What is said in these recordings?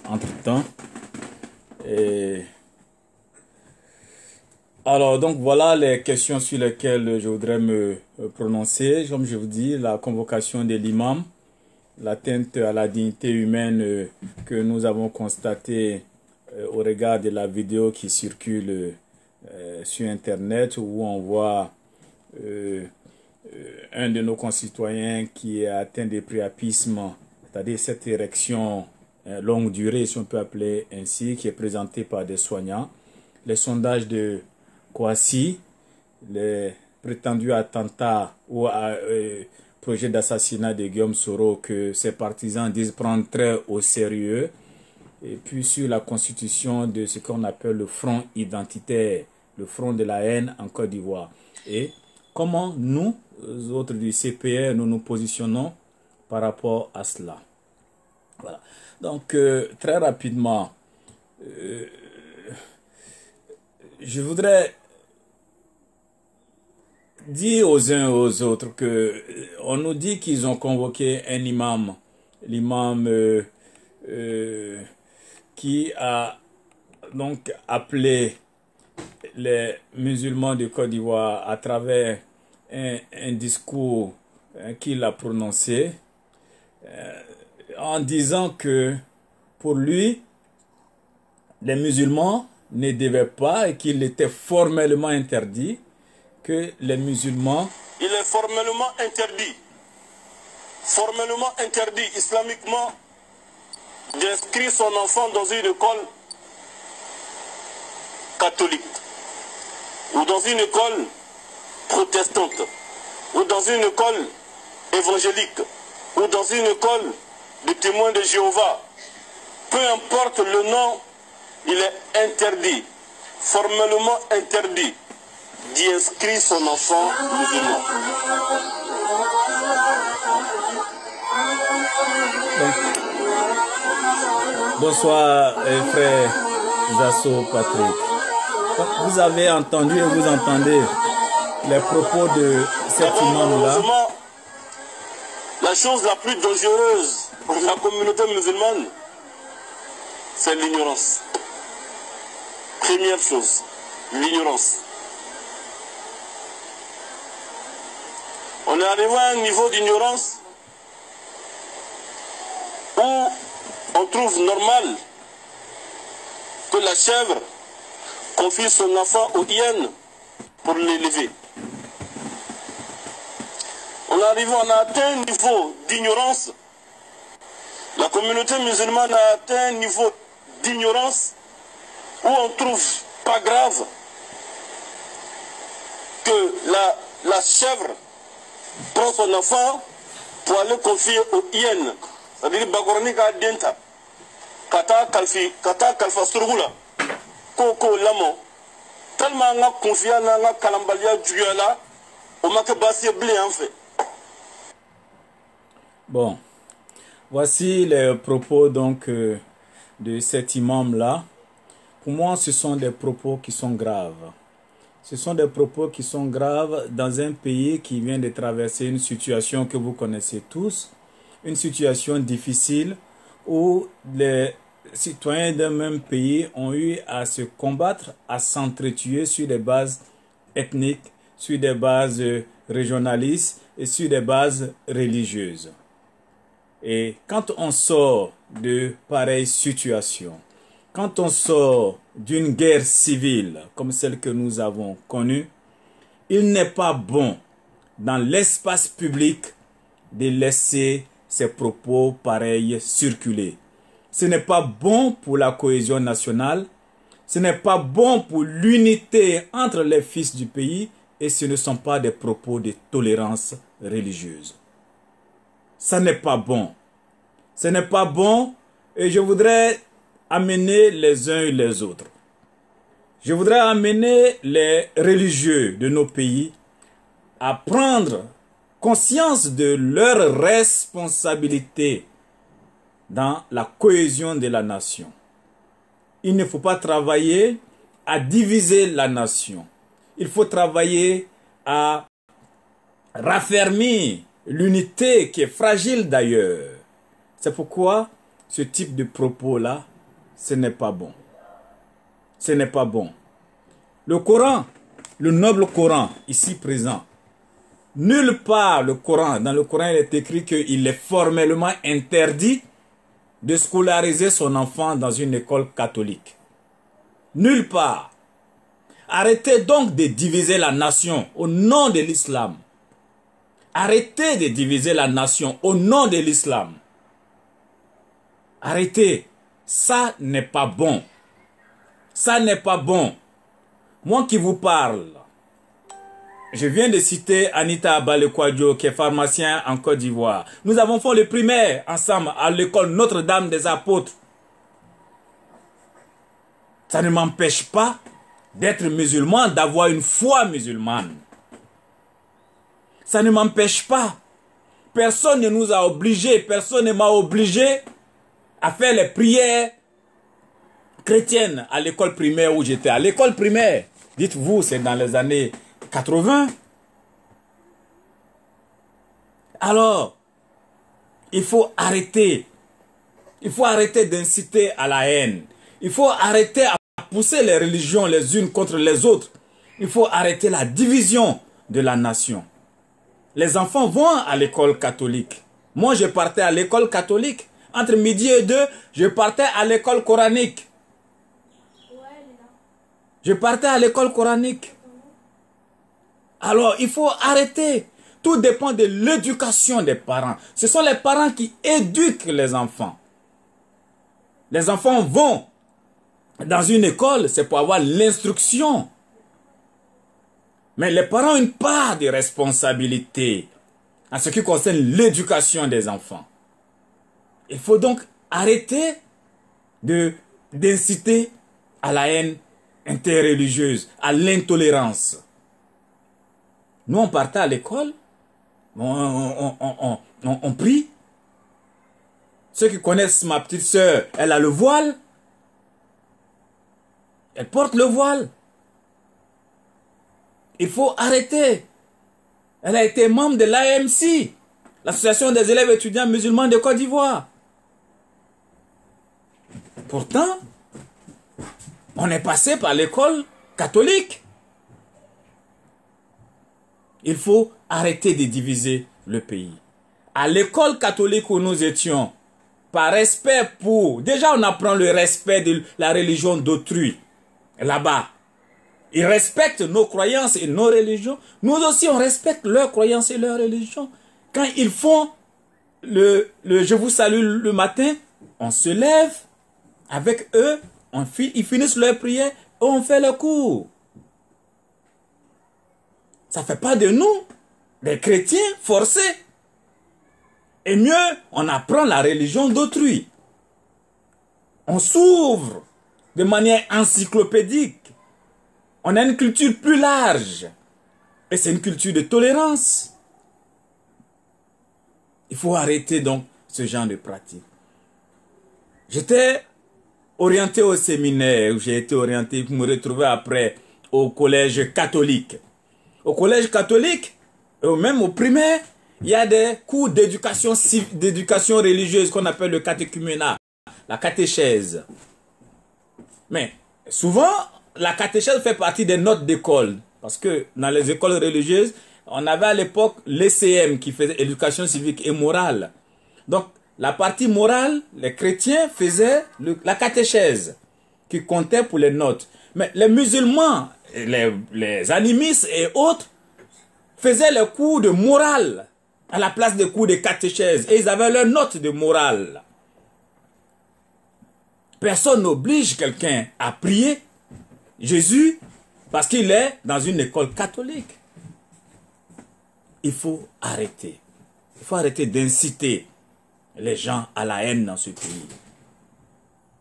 entre-temps. Et alors, donc voilà les questions sur lesquelles je voudrais me prononcer. Comme je vous dis, la convocation de l'imam, l'atteinte à la dignité humaine que nous avons constatée au regard de la vidéo qui circule sur Internet où on voit un de nos concitoyens qui est atteint de priapisme, c'est-à-dire cette érection longue durée, si on peut appeler ainsi, qui est présentée par des soignants. Les sondages de Kouassi, les prétendus attentats ou projets d'assassinat de Guillaume Soro que ses partisans disent prendre très au sérieux. Et puis sur la constitution de ce qu'on appelle le front identitaire, le front de la haine en Côte d'Ivoire. Et comment nous, autres du CPR, nous nous positionnons par rapport à cela. Voilà. Donc, très rapidement, je voudrais dire aux uns et aux autres que on nous dit qu'ils ont convoqué un imam, l'imam qui a donc appelé les musulmans de Côte d'Ivoire à travers un discours qu'il a prononcé en disant que pour lui, les musulmans ne devaient pas et qu'il était formellement interdit que les musulmans... Il est formellement interdit islamiquement d'inscrire son enfant dans une école catholique ou dans une école protestante ou dans une école évangélique ou dans une école de témoins de Jéhovah. Peu importe le nom, il est interdit, formellement interdit d'y inscrire son enfant musulman. Bonsoir frère Zasso Patrick. Vous avez entendu et vous entendez les propos de cet imam-là. La chose la plus dangereuse pour la communauté musulmane, c'est l'ignorance. Première chose, l'ignorance. On est arrivé à un niveau d'ignorance où on trouve normal que la chèvre confie son enfant aux hyènes pour l'élever. On a atteint un niveau d'ignorance. La communauté musulmane a atteint un niveau d'ignorance où on trouve pas grave que la chèvre prend son enfant pour aller confier aux hyènes. C'est-à-dire Bagornika Denta, Kata Kalfa Surgula, Koko Lamo. Tellement on a confié à la Kalambalia Djuyala, on m'a que bassé blé en fait. Bon, voici les propos donc de cet imam-là. Pour moi, ce sont des propos qui sont graves. Ce sont des propos qui sont graves dans un pays qui vient de traverser une situation que vous connaissez tous, une situation difficile où les citoyens d'un même pays ont eu à se combattre, à s'entretuer sur des bases ethniques, sur des bases régionalistes et sur des bases religieuses. Et quand on sort de pareilles situations, quand on sort d'une guerre civile comme celle que nous avons connue, il n'est pas bon dans l'espace public de laisser ces propos pareils circuler. Ce n'est pas bon pour la cohésion nationale, ce n'est pas bon pour l'unité entre les fils du pays et ce ne sont pas des propos de tolérance religieuse. Ça n'est pas bon. Ce n'est pas bon et je voudrais amener les uns et les autres. Je voudrais amener les religieux de nos pays à prendre conscience de leur responsabilité dans la cohésion de la nation. Il ne faut pas travailler à diviser la nation. Il faut travailler à raffermir l'unité qui est fragile d'ailleurs. C'est pourquoi ce type de propos-là, ce n'est pas bon. Ce n'est pas bon. Le Coran, le noble Coran, ici présent, nulle part dans le Coran, il est écrit qu'il est formellement interdit de scolariser son enfant dans une école catholique. Nulle part. Arrêtez donc de diviser la nation au nom de l'islam. Arrêtez de diviser la nation au nom de l'islam. Arrêtez. Ça n'est pas bon. Ça n'est pas bon. Moi qui vous parle, je viens de citer Anita Balekwadjo, qui est pharmacien en Côte d'Ivoire. Nous avons fait le primaire ensemble à l'école Notre-Dame des Apôtres. Ça ne m'empêche pas d'être musulman, d'avoir une foi musulmane. Ça ne m'empêche pas. Personne ne nous a obligés, personne ne m'a obligé à faire les prières chrétiennes à l'école primaire où j'étais. À l'école primaire, dites-vous, c'est dans les années 80. Alors, il faut arrêter. Il faut arrêter d'inciter à la haine. Il faut arrêter à pousser les religions les unes contre les autres. Il faut arrêter la division de la nation. Les enfants vont à l'école catholique. Moi, je partais à l'école catholique. Entre midi et 2, je partais à l'école coranique. Je partais à l'école coranique. Alors, il faut arrêter. Tout dépend de l'éducation des parents. Ce sont les parents qui éduquent les enfants. Les enfants vont dans une école, c'est pour avoir l'instruction. Mais les parents ont une part de responsabilité en ce qui concerne l'éducation des enfants. Il faut donc arrêter d'inciter à la haine interreligieuse, à l'intolérance. Nous, on partait à l'école, on prie. Ceux qui connaissent ma petite sœur, elle a le voile. Elle porte le voile. Il faut arrêter. Elle a été membre de l'AMC, l'Association des élèves étudiants musulmans de Côte d'Ivoire. Pourtant, on est passé par l'école catholique. Il faut arrêter de diviser le pays. À l'école catholique où nous étions, par respect pour... Déjà, on apprend le respect de la religion d'autrui. Là-bas, ils respectent nos croyances et nos religions. Nous aussi, on respecte leurs croyances et leurs religions. Quand ils font le je vous salue le matin, on se lève avec eux, ils finissent leur prière et on fait le cours. Ça ne fait pas de nous des chrétiens forcés. Et mieux, on apprend la religion d'autrui. On s'ouvre de manière encyclopédique. On a une culture plus large. Et c'est une culture de tolérance. Il faut arrêter donc ce genre de pratique. J'étais orienté au séminaire, où j'ai été orienté pour me retrouver après au collège catholique. Au collège catholique, ou même au primaire, il y a des cours d'éducation religieuse qu'on appelle le catéchuménat, la catéchèse. Mais souvent, la catéchèse fait partie des notes d'école. Parce que dans les écoles religieuses, on avait à l'époque l'ECM qui faisait éducation civique et morale. Donc, la partie morale, les chrétiens faisaient la catéchèse qui comptait pour les notes. Mais les musulmans, les animistes et autres faisaient les cours de morale à la place des cours de catéchèse. Et ils avaient leurs notes de morale. Personne n'oblige quelqu'un à prier Jésus parce qu'il est dans une école catholique. Il faut arrêter. Il faut arrêter d'inciter les gens à la haine dans ce pays.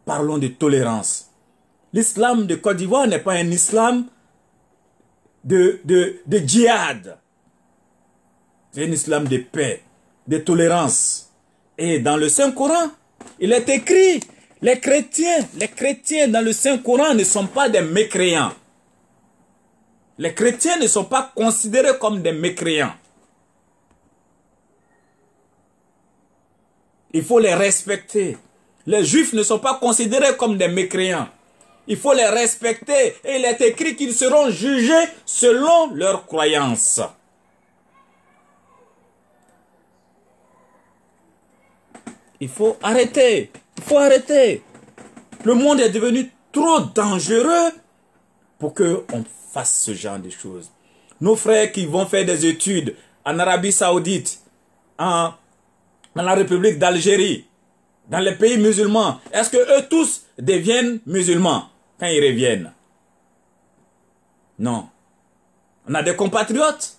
Parlons de tolérance. L'islam de Côte d'Ivoire n'est pas un islam de djihad. C'est un islam de paix, de tolérance. Et dans le Saint-Coran, il est écrit, les chrétiens dans le Saint-Coran ne sont pas des mécréants. Les chrétiens ne sont pas considérés comme des mécréants. Il faut les respecter. Les Juifs ne sont pas considérés comme des mécréants. Il faut les respecter et il est écrit qu'ils seront jugés selon leurs croyances. Il faut arrêter. Il faut arrêter. Le monde est devenu trop dangereux pour qu'on fasse ce genre de choses. Nos frères qui vont faire des études en Arabie Saoudite, dans la République d'Algérie, dans les pays musulmans, est-ce que eux tous deviennent musulmans quand ils reviennent? Non. On a des compatriotes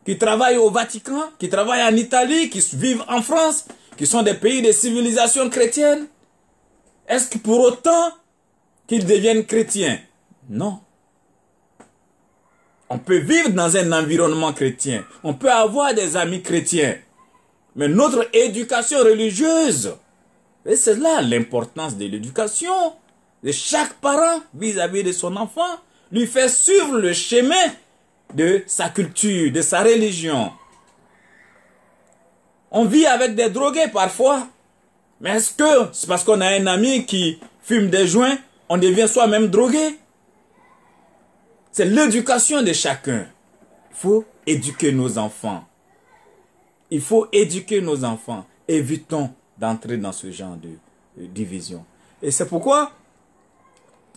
qui travaillent au Vatican, qui travaillent en Italie, qui vivent en France, qui sont des pays de civilisation chrétienne. Est-ce que pour autant qu'ils deviennent chrétiens? Non. On peut vivre dans un environnement chrétien. On peut avoir des amis chrétiens. Mais notre éducation religieuse, et c'est là l'importance de l'éducation de chaque parent vis-à-vis de son enfant, lui faire suivre le chemin de sa culture, de sa religion. On vit avec des drogués parfois. Mais est-ce que c'est parce qu'on a un ami qui fume des joints, on devient soi-même drogué? C'est l'éducation de chacun. Il faut éduquer nos enfants. Il faut éduquer nos enfants. Évitons d'entrer dans ce genre de division. Et c'est pourquoi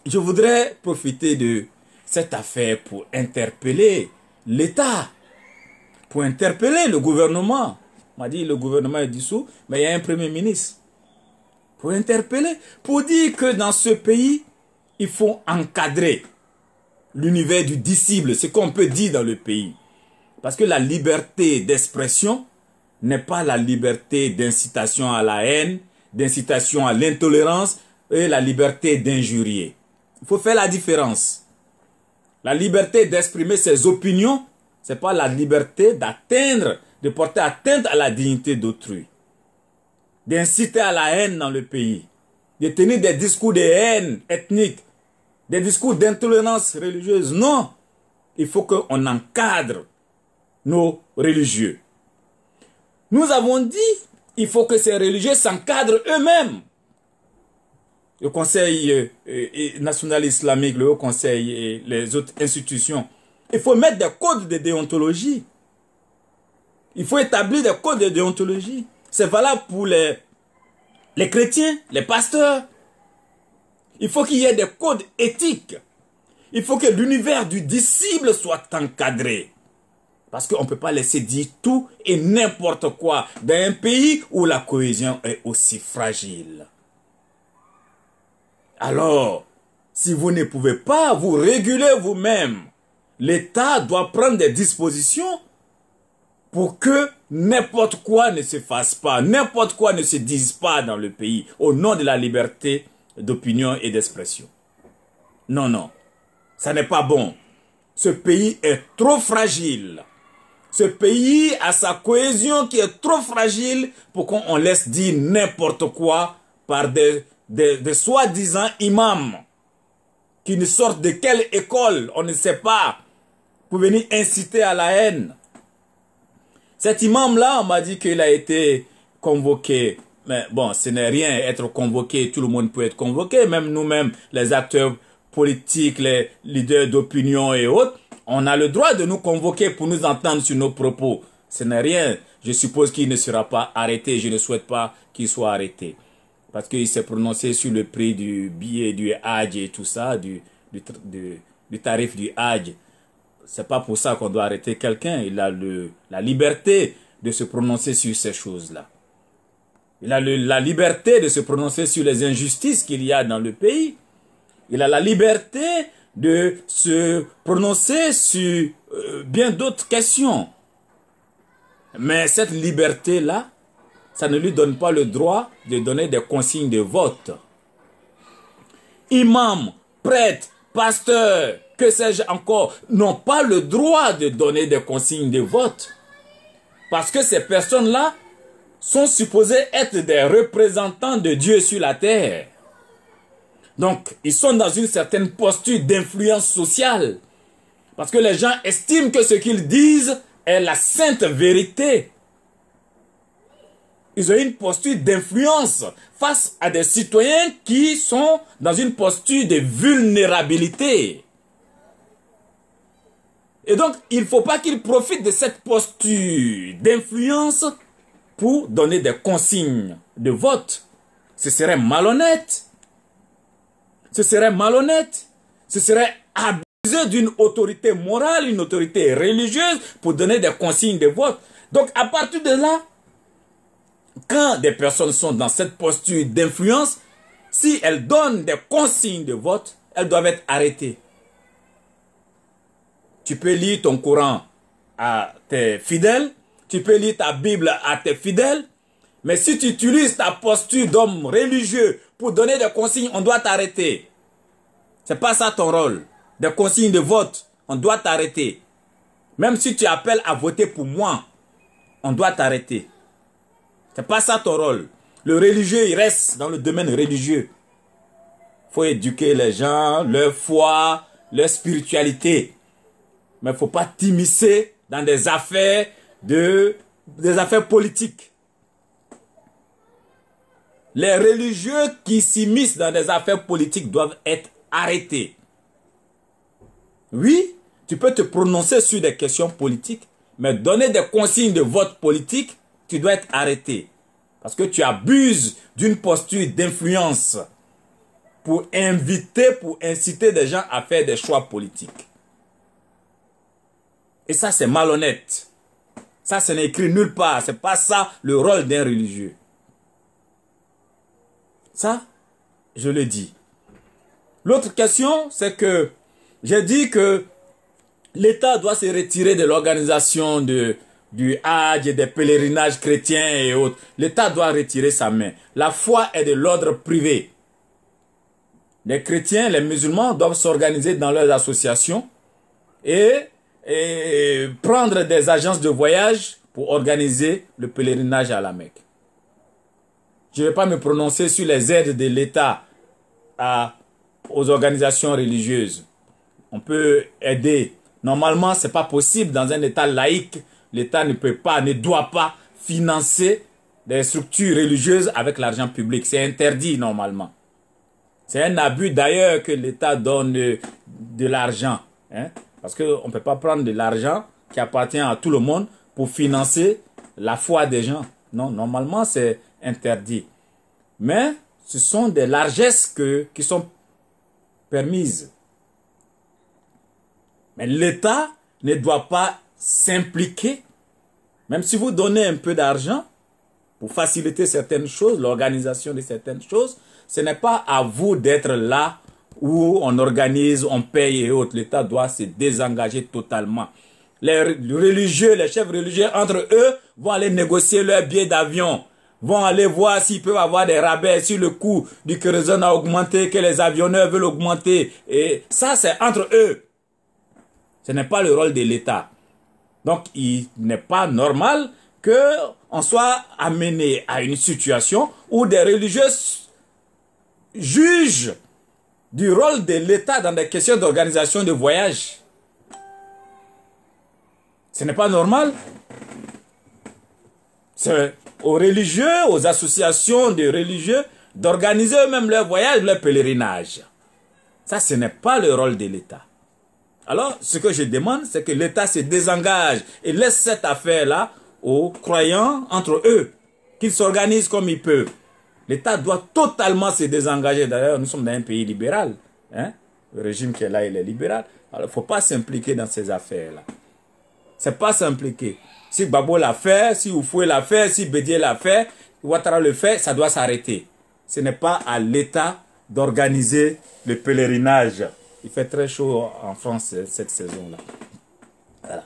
je voudrais profiter de cette affaire pour interpeller l'État, pour interpeller le gouvernement. On m'a dit le gouvernement est dissous, mais il y a un premier ministre. Pour interpeller, pour dire que dans ce pays, il faut encadrer l'univers du disciple, ce qu'on peut dire dans le pays. Parce que la liberté d'expression n'est pas la liberté d'incitation à la haine, d'incitation à l'intolérance et la liberté d'injurier. Il faut faire la différence. La liberté d'exprimer ses opinions, ce n'est pas la liberté d'atteindre, de porter atteinte à la dignité d'autrui. D'inciter à la haine dans le pays. De tenir des discours de haine ethnique, des discours d'intolérance religieuse. Non, il faut qu'on encadre nos religieux. Nous avons dit, il faut que ces religieux s'encadrent eux-mêmes. Le Conseil national islamique, le Haut Conseil et les autres institutions. Il faut mettre des codes de déontologie. Il faut établir des codes de déontologie. C'est valable pour les chrétiens, les pasteurs. Il faut qu'il y ait des codes éthiques. Il faut que l'univers du disciple soit encadré. Parce qu'on ne peut pas laisser dire tout et n'importe quoi dans un pays où la cohésion est aussi fragile. Alors, si vous ne pouvez pas vous réguler vous-même, l'État doit prendre des dispositions pour que n'importe quoi ne se fasse pas, n'importe quoi ne se dise pas dans le pays au nom de la liberté d'opinion et d'expression. Non, non, ça n'est pas bon. Ce pays est trop fragile. Ce pays a sa cohésion qui est trop fragile pour qu'on laisse dire n'importe quoi par des soi-disant imams qui ne sortent de quelle école, on ne sait pas, pour venir inciter à la haine. Cet imam-là, on m'a dit qu'il a été convoqué. Mais bon, ce n'est rien être convoqué, tout le monde peut être convoqué, même nous-mêmes, les acteurs politiques, les leaders d'opinion et autres, on a le droit de nous convoquer pour nous entendre sur nos propos. Ce n'est rien. Je suppose qu'il ne sera pas arrêté. Je ne souhaite pas qu'il soit arrêté. Parce qu'il s'est prononcé sur le prix du billet du Hajj et tout ça, du tarif du Hajj. C'est pas pour ça qu'on doit arrêter quelqu'un. Il a la liberté de se prononcer sur ces choses-là. Il a la liberté de se prononcer sur les injustices qu'il y a dans le pays. Il a la liberté de se prononcer sur bien d'autres questions. Mais cette liberté-là, ça ne lui donne pas le droit de donner des consignes de vote. Imams, prêtres, pasteurs, que sais-je encore, n'ont pas le droit de donner des consignes de vote. Parce que ces personnes-là sont supposées être des représentants de Dieu sur la terre. Donc, ils sont dans une certaine posture d'influence sociale. Parce que les gens estiment que ce qu'ils disent est la sainte vérité. Ils ont une posture d'influence face à des citoyens qui sont dans une posture de vulnérabilité. Et donc, il ne faut pas qu'ils profitent de cette posture d'influence pour donner des consignes de vote. Ce serait malhonnête. Ce serait malhonnête. Ce serait abuser d'une autorité morale, une autorité religieuse pour donner des consignes de vote. Donc, à partir de là, quand des personnes sont dans cette posture d'influence, si elles donnent des consignes de vote, elles doivent être arrêtées. Tu peux lire ton Coran à tes fidèles, tu peux lire ta Bible à tes fidèles, mais si tu utilises ta posture d'homme religieux pour donner des consignes, on doit t'arrêter. C'est pas ça ton rôle. Des consignes de vote, on doit t'arrêter. Même si tu appelles à voter pour moi, on doit t'arrêter. C'est pas ça ton rôle. Le religieux, il reste dans le domaine religieux. Il faut éduquer les gens, leur foi, leur spiritualité. Mais il ne faut pas t'immiscer dans des affaires politiques. Les religieux qui s'immiscent dans des affaires politiques doivent être arrêtés. Oui, tu peux te prononcer sur des questions politiques, mais donner des consignes de vote politique, tu dois être arrêté. Parce que tu abuses d'une posture d'influence pour inviter, pour inciter des gens à faire des choix politiques. Et ça, c'est malhonnête. Ça, ce n'est écrit nulle part. Ce n'est pas ça le rôle d'un religieux. Ça, je le dis. L'autre question, c'est que j'ai dit que l'État doit se retirer de l'organisation du Hajj et des pèlerinages chrétiens et autres. L'État doit retirer sa main. La foi est de l'ordre privé. Les chrétiens, les musulmans doivent s'organiser dans leurs associations et prendre des agences de voyage pour organiser le pèlerinage à la Mecque. Je ne vais pas me prononcer sur les aides de l'État aux organisations religieuses. On peut aider. Normalement, ce n'est pas possible dans un État laïque. L'État ne peut pas, ne doit pas financer des structures religieuses avec l'argent public. C'est interdit normalement. C'est un abus d'ailleurs que l'État donne de l'argent. Parce qu'on ne peut pas prendre de l'argent qui appartient à tout le monde pour financer la foi des gens. Non, normalement, c'est interdit. Mais ce sont des largesses qui sont permises. Mais l'État ne doit pas s'impliquer, même si vous donnez un peu d'argent pour faciliter certaines choses, l'organisation de certaines choses, ce n'est pas à vous d'être là où on organise, on paye et autres. L'État doit se désengager totalement. Les religieux, les chefs religieux, entre eux, vont aller négocier leur billet d'avion, vont aller voir s'ils peuvent avoir des rabais, si le coût du kérosène a augmenté, que les avionneurs veulent augmenter. Et ça, c'est entre eux. Ce n'est pas le rôle de l'État. Donc, il n'est pas normal qu'on soit amené à une situation où des religieux jugent du rôle de l'État dans des questions d'organisation de voyage. Ce n'est pas normal. C'est aux religieux, aux associations de religieux d'organiser eux-mêmes leur voyage, leur pèlerinage. Ça, ce n'est pas le rôle de l'État. Alors, ce que je demande, c'est que l'État se désengage et laisse cette affaire-là aux croyants entre eux, qu'ils s'organisent comme ils peuvent. L'État doit totalement se désengager. D'ailleurs, nous sommes dans un pays libéral. Le régime qui est là, il est libéral. Alors, il ne faut pas s'impliquer dans ces affaires-là. C'est pas s'impliquer. Si Gbagbo l'a fait, si Oufoué l'a fait, si Bédié l'a fait, Ouattara le fait, ça doit s'arrêter. Ce n'est pas à l'État d'organiser le pèlerinage. Il fait très chaud en France cette saison-là. Voilà.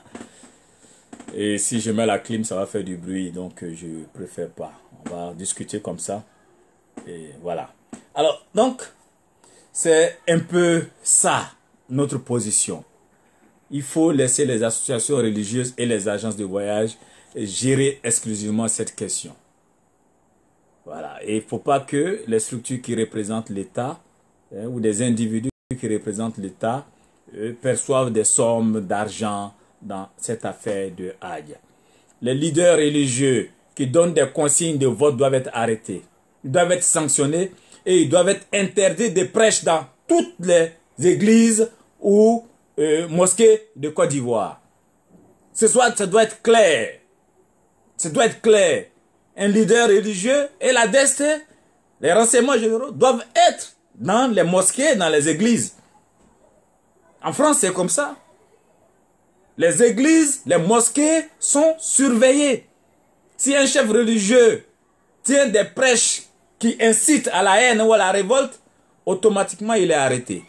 Et si je mets la clim, ça va faire du bruit, donc je préfère pas. On va discuter comme ça. Et voilà. Alors, donc, c'est un peu ça, notre position. Il faut laisser les associations religieuses et les agences de voyage gérer exclusivement cette question. Voilà. Et il ne faut pas que les structures qui représentent l'État ou des individus qui représentent l'État perçoivent des sommes d'argent dans cette affaire de Hajj. Les leaders religieux qui donnent des consignes de vote doivent être arrêtés. Ils doivent être sanctionnés et ils doivent être interdits de prêcher dans toutes les églises ou mosquées de Côte d'Ivoire. Ça doit être clair. Ça doit être clair. Un leader religieux et la DST, les renseignements généraux doivent être dans les mosquées, dans les églises. En France, c'est comme ça. Les églises, les mosquées sont surveillées. Si un chef religieux tient des prêches qui incitent à la haine ou à la révolte, automatiquement il est arrêté.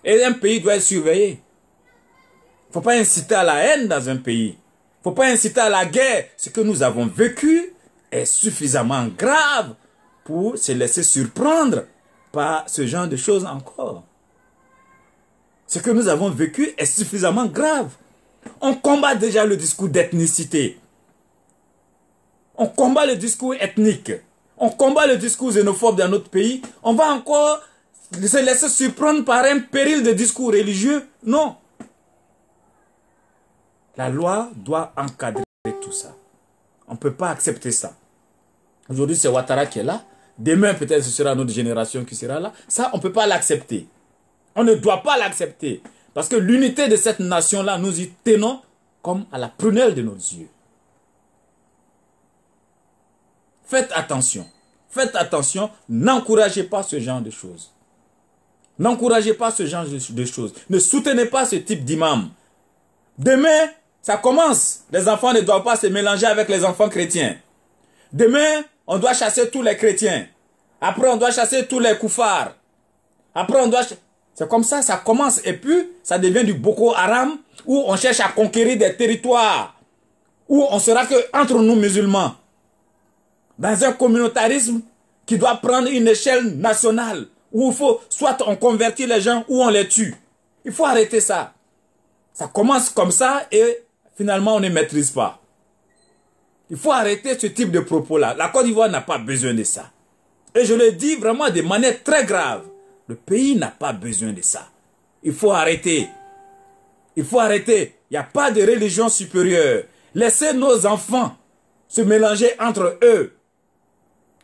Et un pays doit être surveillé. Il ne faut pas inciter à la haine dans un pays. Il ne faut pas inciter à la guerre. Ce que nous avons vécu est suffisamment grave pour se laisser surprendre par ce genre de choses encore. Ce que nous avons vécu est suffisamment grave. On combat déjà le discours d'ethnicité. On combat le discours ethnique. On combat le discours xénophobe dans notre pays. On va encore se laisser surprendre par un péril de discours religieux? Non. La loi doit encadrer tout ça. On ne peut pas accepter ça. Aujourd'hui, c'est Ouattara qui est là. Demain, peut-être, ce sera notre génération qui sera là. Ça, on ne peut pas l'accepter. On ne doit pas l'accepter. Parce que l'unité de cette nation-là, nous y tenons comme à la prunelle de nos yeux. Faites attention. Faites attention. N'encouragez pas ce genre de choses. N'encouragez pas ce genre de choses. Ne soutenez pas ce type d'imam. Demain, ça commence. Les enfants ne doivent pas se mélanger avec les enfants chrétiens. Demain, on doit chasser tous les chrétiens. Après, on doit chasser tous les koufars. Après, on doit... C'est comme ça, ça commence. Et puis, ça devient du Boko Haram, où on cherche à conquérir des territoires, où on sera que entre nous musulmans. Dans un communautarisme qui doit prendre une échelle nationale, où il faut, soit on convertit les gens, ou on les tue. Il faut arrêter ça. Ça commence comme ça, et finalement, on ne maîtrise pas. Il faut arrêter ce type de propos-là. La Côte d'Ivoire n'a pas besoin de ça. Et je le dis vraiment de manière très grave. Le pays n'a pas besoin de ça. Il faut arrêter. Il faut arrêter. Il n'y a pas de religion supérieure. Laissez nos enfants se mélanger entre eux.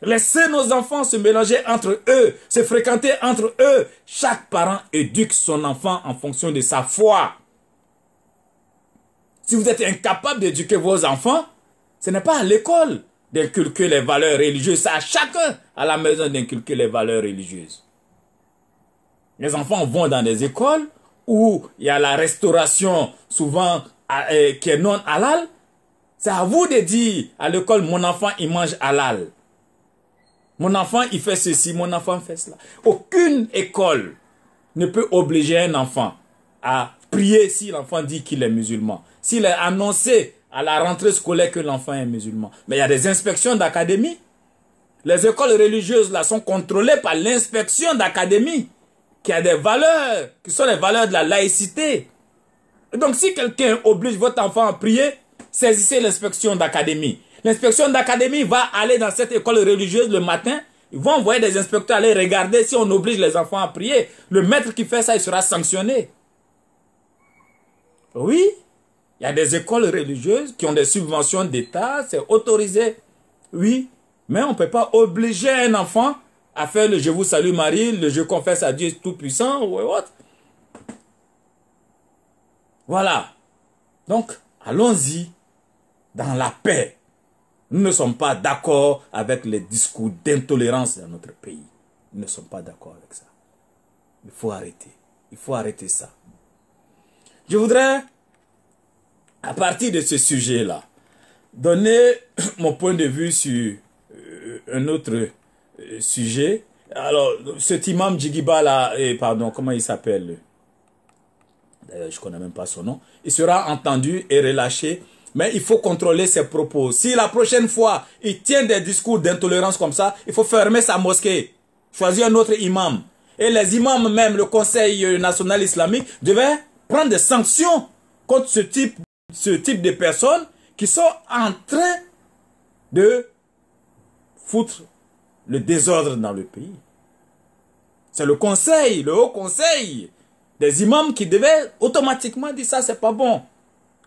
Laissez nos enfants se mélanger entre eux, se fréquenter entre eux. Chaque parent éduque son enfant en fonction de sa foi. Si vous êtes incapable d'éduquer vos enfants, ce n'est pas à l'école d'inculquer les valeurs religieuses. C'est à chacun à la maison d'inculquer les valeurs religieuses. Les enfants vont dans des écoles où il y a la restauration souvent qui est non halal. C'est à vous de dire à l'école, mon enfant il mange halal. Mon enfant il fait ceci, mon enfant fait cela. Aucune école ne peut obliger un enfant à prier si l'enfant dit qu'il est musulman. S'il est annoncé à la rentrée scolaire que l'enfant est musulman. Mais il y a des inspections d'académie. Les écoles religieuses là sont contrôlées par l'inspection d'académie, qui a des valeurs, qui sont les valeurs de la laïcité. Et donc si quelqu'un oblige votre enfant à prier, saisissez l'inspection d'académie. L'inspection d'académie va aller dans cette école religieuse le matin. Ils vont envoyer des inspecteurs aller regarder si on oblige les enfants à prier. Le maître qui fait ça, il sera sanctionné. Oui, il y a des écoles religieuses qui ont des subventions d'État, c'est autorisé. Oui, mais on ne peut pas obliger un enfant à faire le « Je vous salue Marie », le « Je confesse à Dieu Tout-Puissant » ou autre. Voilà. Donc, allons-y dans la paix. Nous ne sommes pas d'accord avec les discours d'intolérance dans notre pays. Nous ne sommes pas d'accord avec ça. Il faut arrêter. Il faut arrêter ça. Je voudrais, à partir de ce sujet-là, donner mon point de vue sur un autre sujet. Alors, cet imam Djigiba là, pardon, comment il s'appelle? D'ailleurs, je ne connais même pas son nom. Il sera entendu et relâché. Mais il faut contrôler ses propos. Si la prochaine fois, il tient des discours d'intolérance comme ça, il faut fermer sa mosquée. Choisir un autre imam. Et les imams, même le Conseil national islamique, devaient prendre des sanctions contre ce type de personnes qui sont en train de foutre le désordre dans le pays. C'est le conseil, le haut conseil des imams qui devaient automatiquement dire ça, c'est pas bon.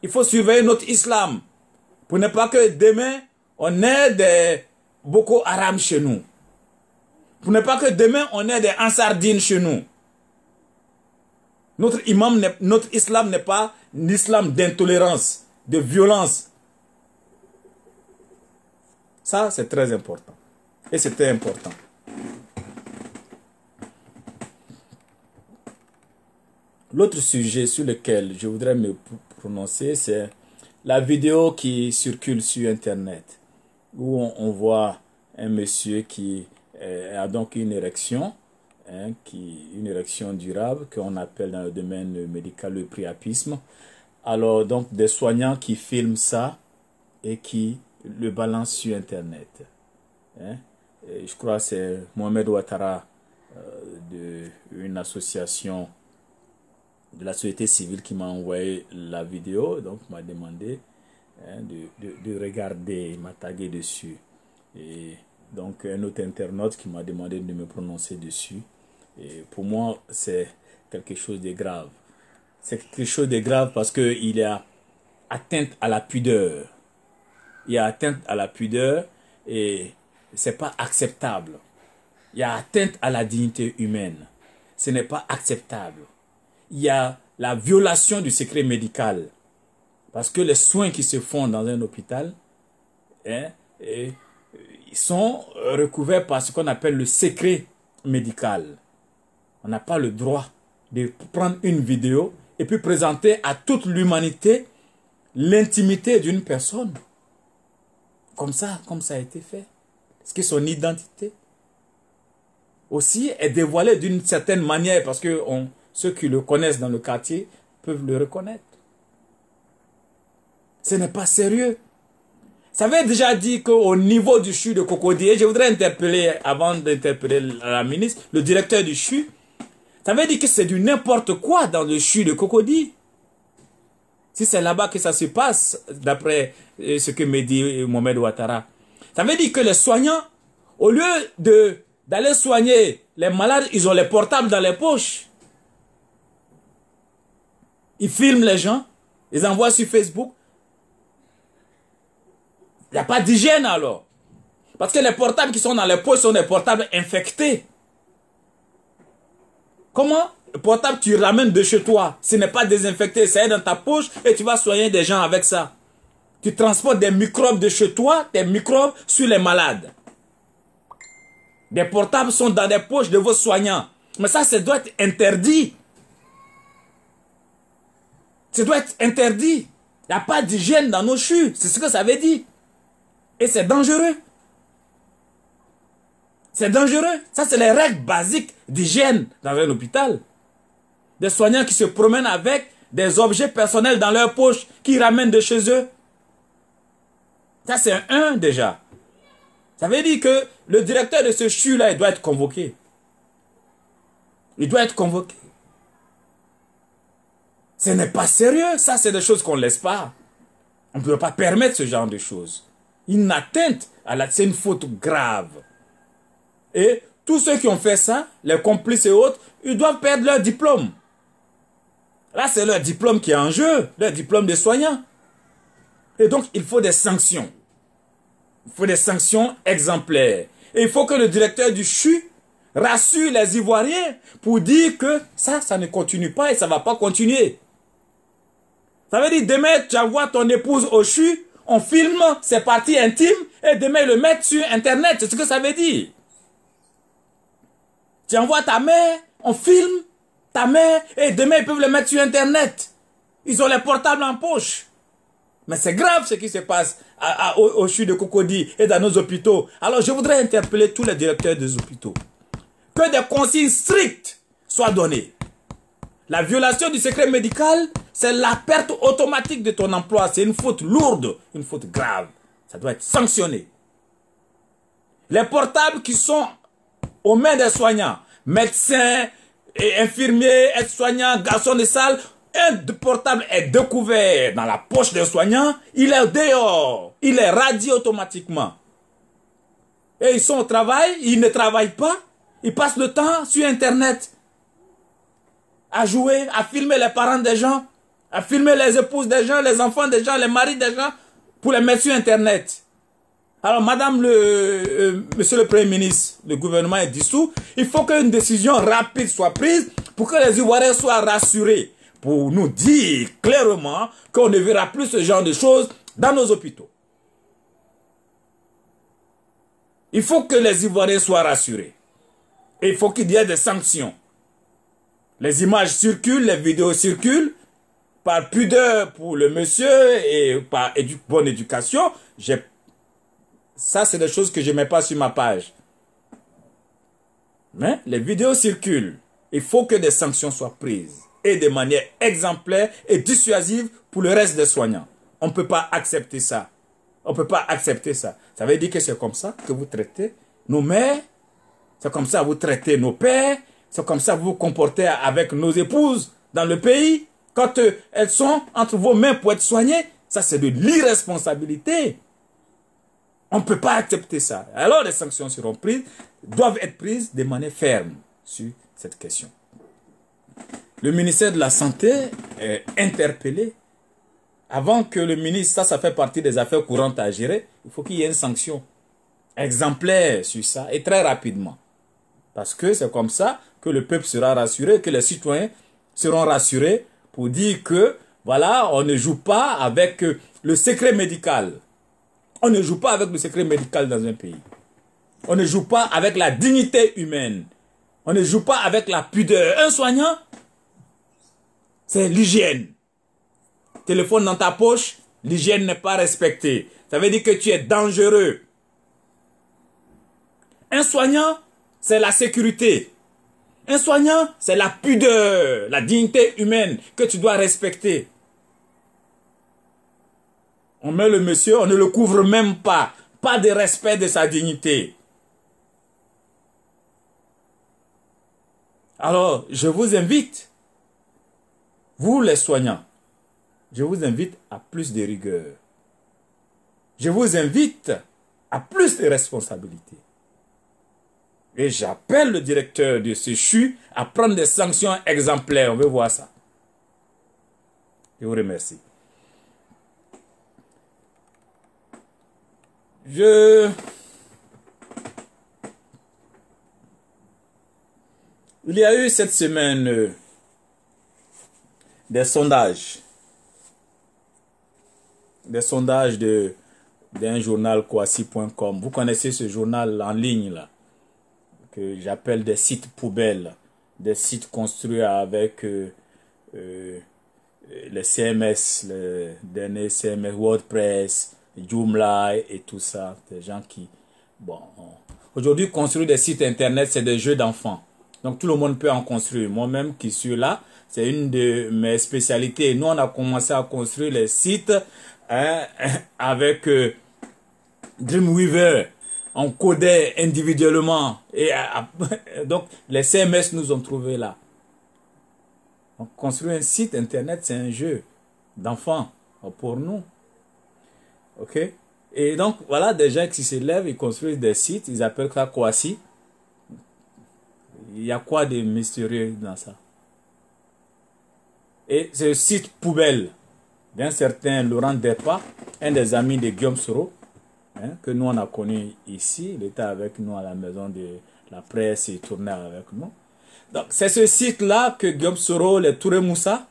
Il faut surveiller notre islam. Pour ne pas que demain, on ait des Boko Haram chez nous. Pour ne pas que demain, on ait des Ansardines chez nous. Notre islam n'est pas un islam d'intolérance, de violence. Ça, c'est très important. Et c'était important. L'autre sujet sur lequel je voudrais me prononcer, c'est la vidéo qui circule sur Internet, où on voit un monsieur qui a donc une érection, une érection durable, qu'on appelle dans le domaine médical le priapisme. Alors, donc, des soignants qui filment ça et qui le balancent sur Internet. Et je crois que c'est Mohamed Ouattara d'une association de la société civile qui m'a envoyé la vidéo, donc m'a demandé de regarder, il m'a tagué dessus. Et donc un autre internaute qui m'a demandé de me prononcer dessus. Et pour moi, c'est quelque chose de grave. C'est quelque chose de grave parce qu'il y a atteinte à la pudeur. Il y a atteinte à la pudeur et c'est pas acceptable. Il y a atteinte à la dignité humaine. Ce n'est pas acceptable. Il y a la violation du secret médical. Parce que les soins qui se font dans un hôpital, ils sont recouverts par ce qu'on appelle le secret médical. On n'a pas le droit de prendre une vidéo et puis présenter à toute l'humanité l'intimité d'une personne. Comme ça a été fait. Parce que son identité aussi est dévoilée d'une certaine manière parce que ceux qui le connaissent dans le quartier peuvent le reconnaître. Ce n'est pas sérieux. Ça avait déjà dit qu'au niveau du CHU de Cocody, et je voudrais interpeller, avant d'interpeller la ministre, le directeur du CHU, ça veut dire que c'est du n'importe quoi dans le CHU de Cocody. Si c'est là-bas que ça se passe, d'après ce que me dit Mohamed Ouattara, ça veut dire que les soignants, au lieu d'aller soigner les malades, ils ont les portables dans les poches. Ils filment les gens, ils envoient sur Facebook. Il n'y a pas d'hygiène alors. Parce que les portables qui sont dans les poches sont des portables infectés. Comment le portable tu ramènes de chez toi, ce n'est pas désinfecté, ça est dans ta poche et tu vas soigner des gens avec ça. Tu transportes des microbes de chez toi, des microbes sur les malades. Des portables sont dans des poches de vos soignants. Mais ça doit être interdit. Ça doit être interdit. Il n'y a pas d'hygiène dans nos CHU. C'est ce que ça veut dire. Et c'est dangereux. C'est dangereux. Ça, c'est les règles basiques d'hygiène dans un hôpital. Des soignants qui se promènent avec des objets personnels dans leur poche, qui ramènent de chez eux. Ça, c'est un déjà. Ça veut dire que le directeur de ce CHU-là, il doit être convoqué. Il doit être convoqué. Ce n'est pas sérieux. Ça, c'est des choses qu'on ne laisse pas. On ne peut pas permettre ce genre de choses. Une atteinte c'est une faute grave. Et tous ceux qui ont fait ça, les complices et autres, ils doivent perdre leur diplôme. Là, c'est leur diplôme qui est en jeu, leur diplôme de soignant. Et donc, il faut des sanctions. Il faut des sanctions exemplaires. Et il faut que le directeur du CHU rassure les Ivoiriens pour dire que ça ne continue pas et ça ne va pas continuer. Ça veut dire, demain, tu envoies ton épouse au CHU, on filme ses parties intimes et demain, ils le mettent sur Internet. C'est ce que ça veut dire. Tu envoies ta mère, on filme ta mère et demain, ils peuvent le mettre sur Internet. Ils ont les portables en poche. Mais c'est grave ce qui se passe au CHU de Cocody et dans nos hôpitaux. Alors, je voudrais interpeller tous les directeurs des hôpitaux. Que des consignes strictes soient données. La violation du secret médical, c'est la perte automatique de ton emploi. C'est une faute lourde, une faute grave. Ça doit être sanctionné. Les portables qui sont aux mains des soignants, médecins, et infirmiers, aides-soignants, garçons de salle, un portable est découvert dans la poche des soignants, il est dehors, il est radié automatiquement. Et ils sont au travail, ils ne travaillent pas, ils passent le temps sur Internet à jouer, à filmer les parents des gens, à filmer les épouses des gens, les enfants des gens, les maris des gens. pour les mettre sur Internet. Alors, monsieur le Premier ministre, le gouvernement est dissous. Il faut qu'une décision rapide soit prise pour que les Ivoiriens soient rassurés. Pour nous dire clairement qu'on ne verra plus ce genre de choses dans nos hôpitaux. Il faut que les Ivoiriens soient rassurés. Et il faut qu'il y ait des sanctions. Les images circulent, les vidéos circulent. Par pudeur pour le monsieur et par bonne éducation, ça, c'est des choses que je ne mets pas sur ma page. Mais les vidéos circulent. Il faut que des sanctions soient prises. Et de manière exemplaire et dissuasive pour le reste des soignants. On ne peut pas accepter ça. On ne peut pas accepter ça. Ça veut dire que c'est comme ça que vous traitez nos mères. C'est comme ça que vous traitez nos pères. C'est comme ça que vous vous comportez avec nos épouses dans le pays. Quand elles sont entre vos mains pour être soignées. Ça, c'est de l'irresponsabilité. On ne peut pas accepter ça. Alors, les sanctions seront prises, doivent être prises de manière ferme sur cette question. Le ministère de la Santé est interpellé. Avant que le ministre, ça fait partie des affaires courantes à gérer, il faut qu'il y ait une sanction exemplaire sur ça et très rapidement. Parce que c'est comme ça que le peuple sera rassuré, que les citoyens seront rassurés pour dire que, voilà, on ne joue pas avec le secret médical. On ne joue pas avec le secret médical dans un pays. On ne joue pas avec la dignité humaine. On ne joue pas avec la pudeur. Un soignant, c'est l'hygiène. Téléphone dans ta poche, l'hygiène n'est pas respectée. Ça veut dire que tu es dangereux. Un soignant, c'est la sécurité. Un soignant, c'est la pudeur, la dignité humaine que tu dois respecter. On met le monsieur, on ne le couvre même pas. Pas de respect de sa dignité. Alors, je vous invite, vous les soignants, je vous invite à plus de rigueur. Je vous invite à plus de responsabilité. Et j'appelle le directeur de ce CHU à prendre des sanctions exemplaires. On veut voir ça. Je vous remercie. Il y a eu cette semaine des sondages. Des sondages d'un journal Kwasi.com. Vous connaissez ce journal en ligne là, que j'appelle des sites poubelles, des sites construits avec les CMS, les derniers CMS, WordPress, Joomla et tout ça. Des gens qui... Bon, aujourd'hui, construire des sites internet, c'est des jeux d'enfants. Donc, tout le monde peut en construire. Moi-même qui suis là, c'est une de mes spécialités. Nous, on a commencé à construire les sites avec Dreamweaver. On codait individuellement. Et donc, les CMS nous ont trouvés là. Donc, construire un site internet, c'est un jeu d'enfants pour nous. OK? Et donc, voilà des gens qui se lèvent, ils construisent des sites, ils appellent ça Kwasi. Il y a quoi de mystérieux dans ça? Et ce site poubelle d'un certain Laurent Depa, un des amis de Guillaume Soro, que nous on a connu ici, il était avec nous à la maison de la presse et tournait avec nous. Donc, c'est ce site-là que Guillaume Soro, les Touré Moussa,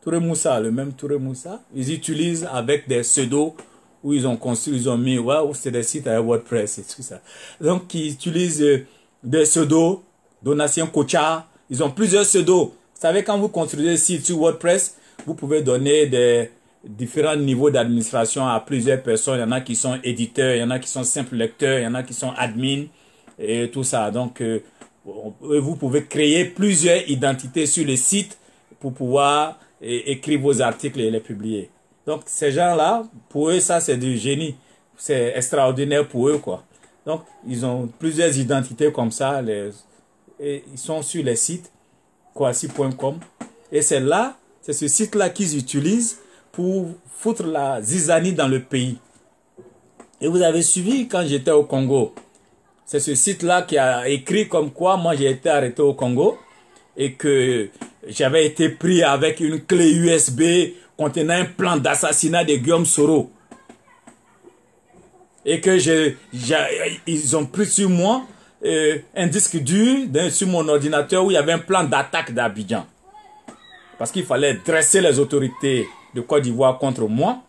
Touré Moussa, le même Touré Moussa, ils utilisent avec des pseudos où ils ont construit, ils ont mis, ouais, c'est des sites avec WordPress et tout ça. Donc, ils utilisent des pseudos, Donatien Kocha, ils ont plusieurs pseudos. Vous savez, quand vous construisez un site sur WordPress, vous pouvez donner des différents niveaux d'administration à plusieurs personnes. Il y en a qui sont éditeurs, il y en a qui sont simples lecteurs, il y en a qui sont admin et tout ça. Donc, vous pouvez créer plusieurs identités sur le site pour pouvoir écrire vos articles et les publier. Donc, ces gens-là, pour eux, ça, c'est du génie. C'est extraordinaire pour eux, quoi. Donc, ils ont plusieurs identités comme ça. Et ils sont sur les sites Kwasi.com. Et c'est là, c'est ce site-là qu'ils utilisent pour foutre la zizanie dans le pays. Et vous avez suivi quand j'étais au Congo. C'est ce site-là qui a écrit comme quoi moi j'ai été arrêté au Congo et que j'avais été pris avec une clé USB contenant un plan d'assassinat de Guillaume Soro. et que ils ont pris sur moi un disque dur sur mon ordinateur où il y avait un plan d'attaque d'Abidjan. Parce qu'il fallait dresser les autorités de Côte d'Ivoire contre moi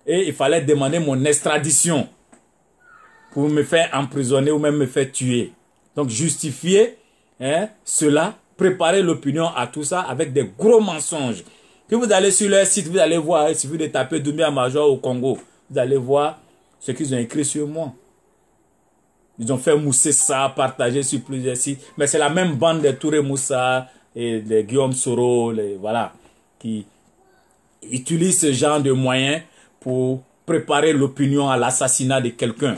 et il fallait demander mon extradition pour me faire emprisonner ou même me faire tuer. Donc justifier cela, préparer l'opinion à tout ça avec des gros mensonges. Que vous allez sur leur site, vous allez voir, il suffit de taper Doumbia Major au Congo, vous allez voir ce qu'ils ont écrit sur moi. Ils ont fait mousser ça, partager sur plusieurs sites. Mais c'est la même bande de Touré Moussa et de Guillaume Soro, voilà, qui utilisent ce genre de moyens pour préparer l'opinion à l'assassinat de quelqu'un.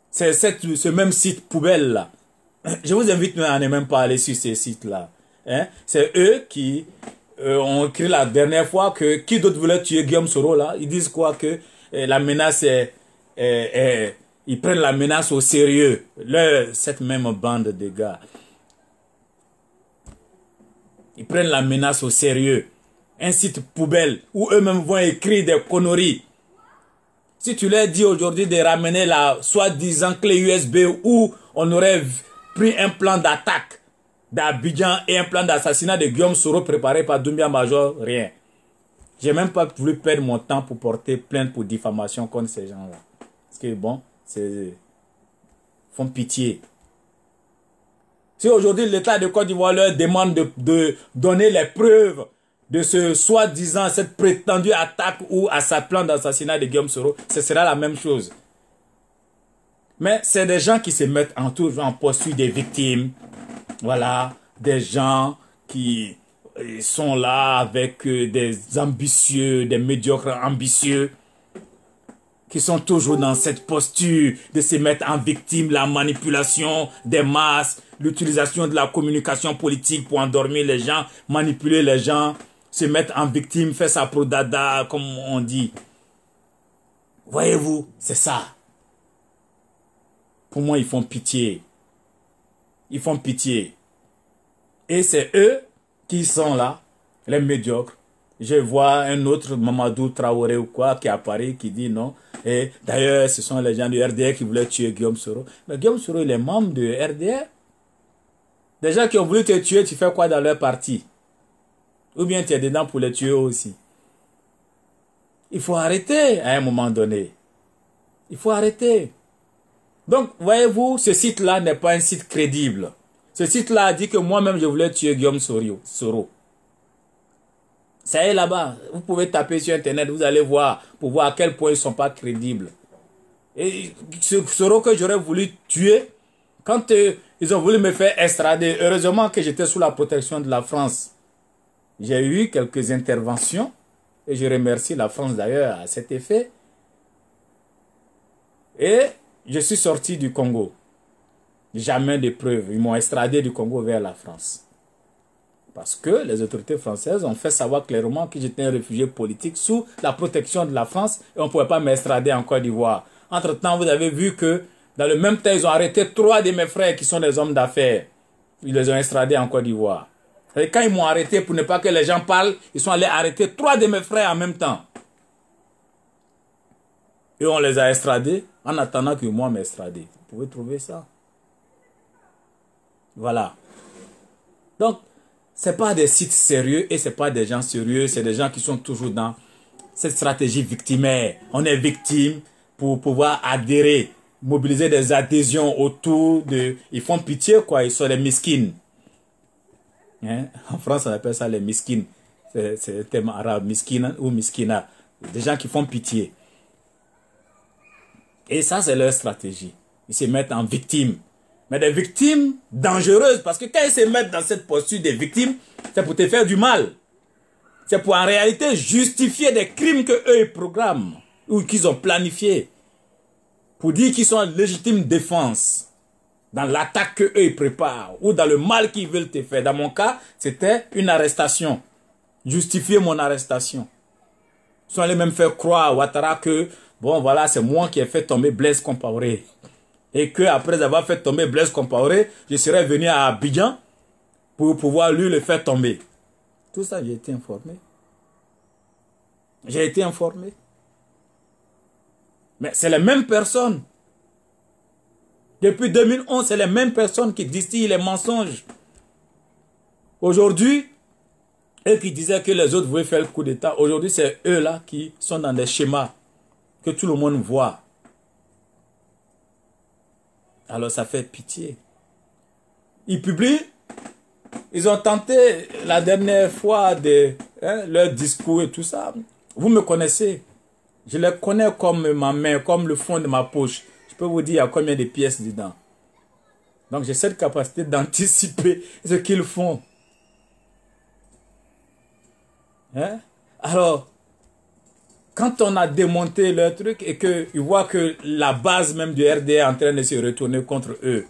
C'est ce même site poubelle-là. Je vous invite à ne même pas aller sur ces sites-là. C'est eux qui ont écrit la dernière fois que qui d'autre voulait tuer Guillaume Soro là. Ils disent quoi que la menace ils prennent la menace au sérieux. Cette même bande de gars. Ils prennent la menace au sérieux. Un site poubelle où eux-mêmes vont écrire des conneries. Si tu leur dis aujourd'hui de ramener la soi-disant clé USB où on aurait pris un plan d'attaque d'Abidjan et un plan d'assassinat de Guillaume Soro préparé par Doumbia Major, rien. J'ai même pas voulu perdre mon temps pour porter plainte pour diffamation contre ces gens-là. Parce que bon, font pitié. Si aujourd'hui l'État de Côte d'Ivoire leur demande de donner les preuves de ce soi-disant, cette prétendue attaque ou à sa plan d'assassinat de Guillaume Soro, ce sera la même chose. Mais c'est des gens qui se mettent toujours en posture des victimes. Voilà, des gens qui sont là avec des ambitieux, des médiocres ambitieux, qui sont toujours dans cette posture de se mettre en victime, la manipulation des masses, l'utilisation de la communication politique pour endormir les gens, manipuler les gens, se mettre en victime, faire sa prodada, comme on dit. Voyez-vous, c'est ça. Pour moi, ils font pitié. Ils font pitié. Et c'est eux qui sont là, les médiocres. Je vois un autre Mamadou Traoré ou quoi qui apparaît, qui dit non. Et d'ailleurs, ce sont les gens du RDR qui voulaient tuer Guillaume Soro. Mais Guillaume Soro, il est membre de RDR. Des gens qui ont voulu te tuer, tu fais quoi dans leur parti? Ou bien tu es dedans pour les tuer aussi? Il faut arrêter à un moment donné. Il faut arrêter. Donc, voyez-vous, ce site-là n'est pas un site crédible. Ce site-là a dit que moi-même, je voulais tuer Guillaume Soro. Ça est là-bas. Vous pouvez taper sur Internet, vous allez voir, pour voir à quel point ils ne sont pas crédibles. Et ce Soro que j'aurais voulu tuer, quand ils ont voulu me faire extrader, heureusement que j'étais sous la protection de la France. J'ai eu quelques interventions, et je remercie la France d'ailleurs à cet effet. Et je suis sorti du Congo. Jamais de preuves. Ils m'ont extradé du Congo vers la France. Parce que les autorités françaises ont fait savoir clairement que j'étais un réfugié politique sous la protection de la France et on ne pouvait pas m'extrader en Côte d'Ivoire. Entre-temps, vous avez vu que dans le même temps, ils ont arrêté 3 de mes frères qui sont des hommes d'affaires. Ils les ont extradés en Côte d'Ivoire. Et quand ils m'ont arrêté pour ne pas que les gens parlent, ils sont allés arrêter 3 de mes frères en même temps. Et on les a extradés en attendant que moi m'extradé. Vous pouvez trouver ça. Voilà. Donc, ce n'est pas des sites sérieux et ce n'est pas des gens sérieux. C'est des gens qui sont toujours dans cette stratégie victimaire. On est victime pour pouvoir adhérer, mobiliser des adhésions autour de... Ils font pitié, quoi. Ils sont les miskines. Hein? En France, on appelle ça les miskines. C'est le terme arabe, miskina ou miskina. Des gens qui font pitié. Et ça, c'est leur stratégie. Ils se mettent en victime. Mais des victimes dangereuses. Parce que quand ils se mettent dans cette posture des victimes, c'est pour te faire du mal. C'est pour en réalité justifier des crimes qu'eux ils programment. Ou qu'ils ont planifiés. Pour dire qu'ils sont en légitime défense. Dans l'attaque qu'eux ils préparent. Ou dans le mal qu'ils veulent te faire. Dans mon cas, c'était une arrestation. Justifier mon arrestation. Ils sont allés même faire croire à Ouattara que, bon voilà, c'est moi qui ai fait tomber Blaise Compaoré. Et que après avoir fait tomber Blaise Compaoré, je serais venu à Abidjan pour pouvoir lui le faire tomber. Tout ça, j'ai été informé. J'ai été informé. Mais c'est les mêmes personnes. Depuis 2011, c'est les mêmes personnes qui distillent les mensonges. Aujourd'hui, eux qui disaient que les autres voulaient faire le coup d'État, aujourd'hui, c'est eux-là qui sont dans des schémas que tout le monde voit. Alors, ça fait pitié. Ils publient, ils ont tenté la dernière fois leur discours et tout ça. Vous me connaissez. Je les connais comme ma main, comme le fond de ma poche. Je peux vous dire il y a combien de pièces dedans. Donc, j'ai cette capacité d'anticiper ce qu'ils font. Hein? Alors, quand on a démonté leur truc et qu'ils voient que la base même du RDA est en train de se retourner contre eux,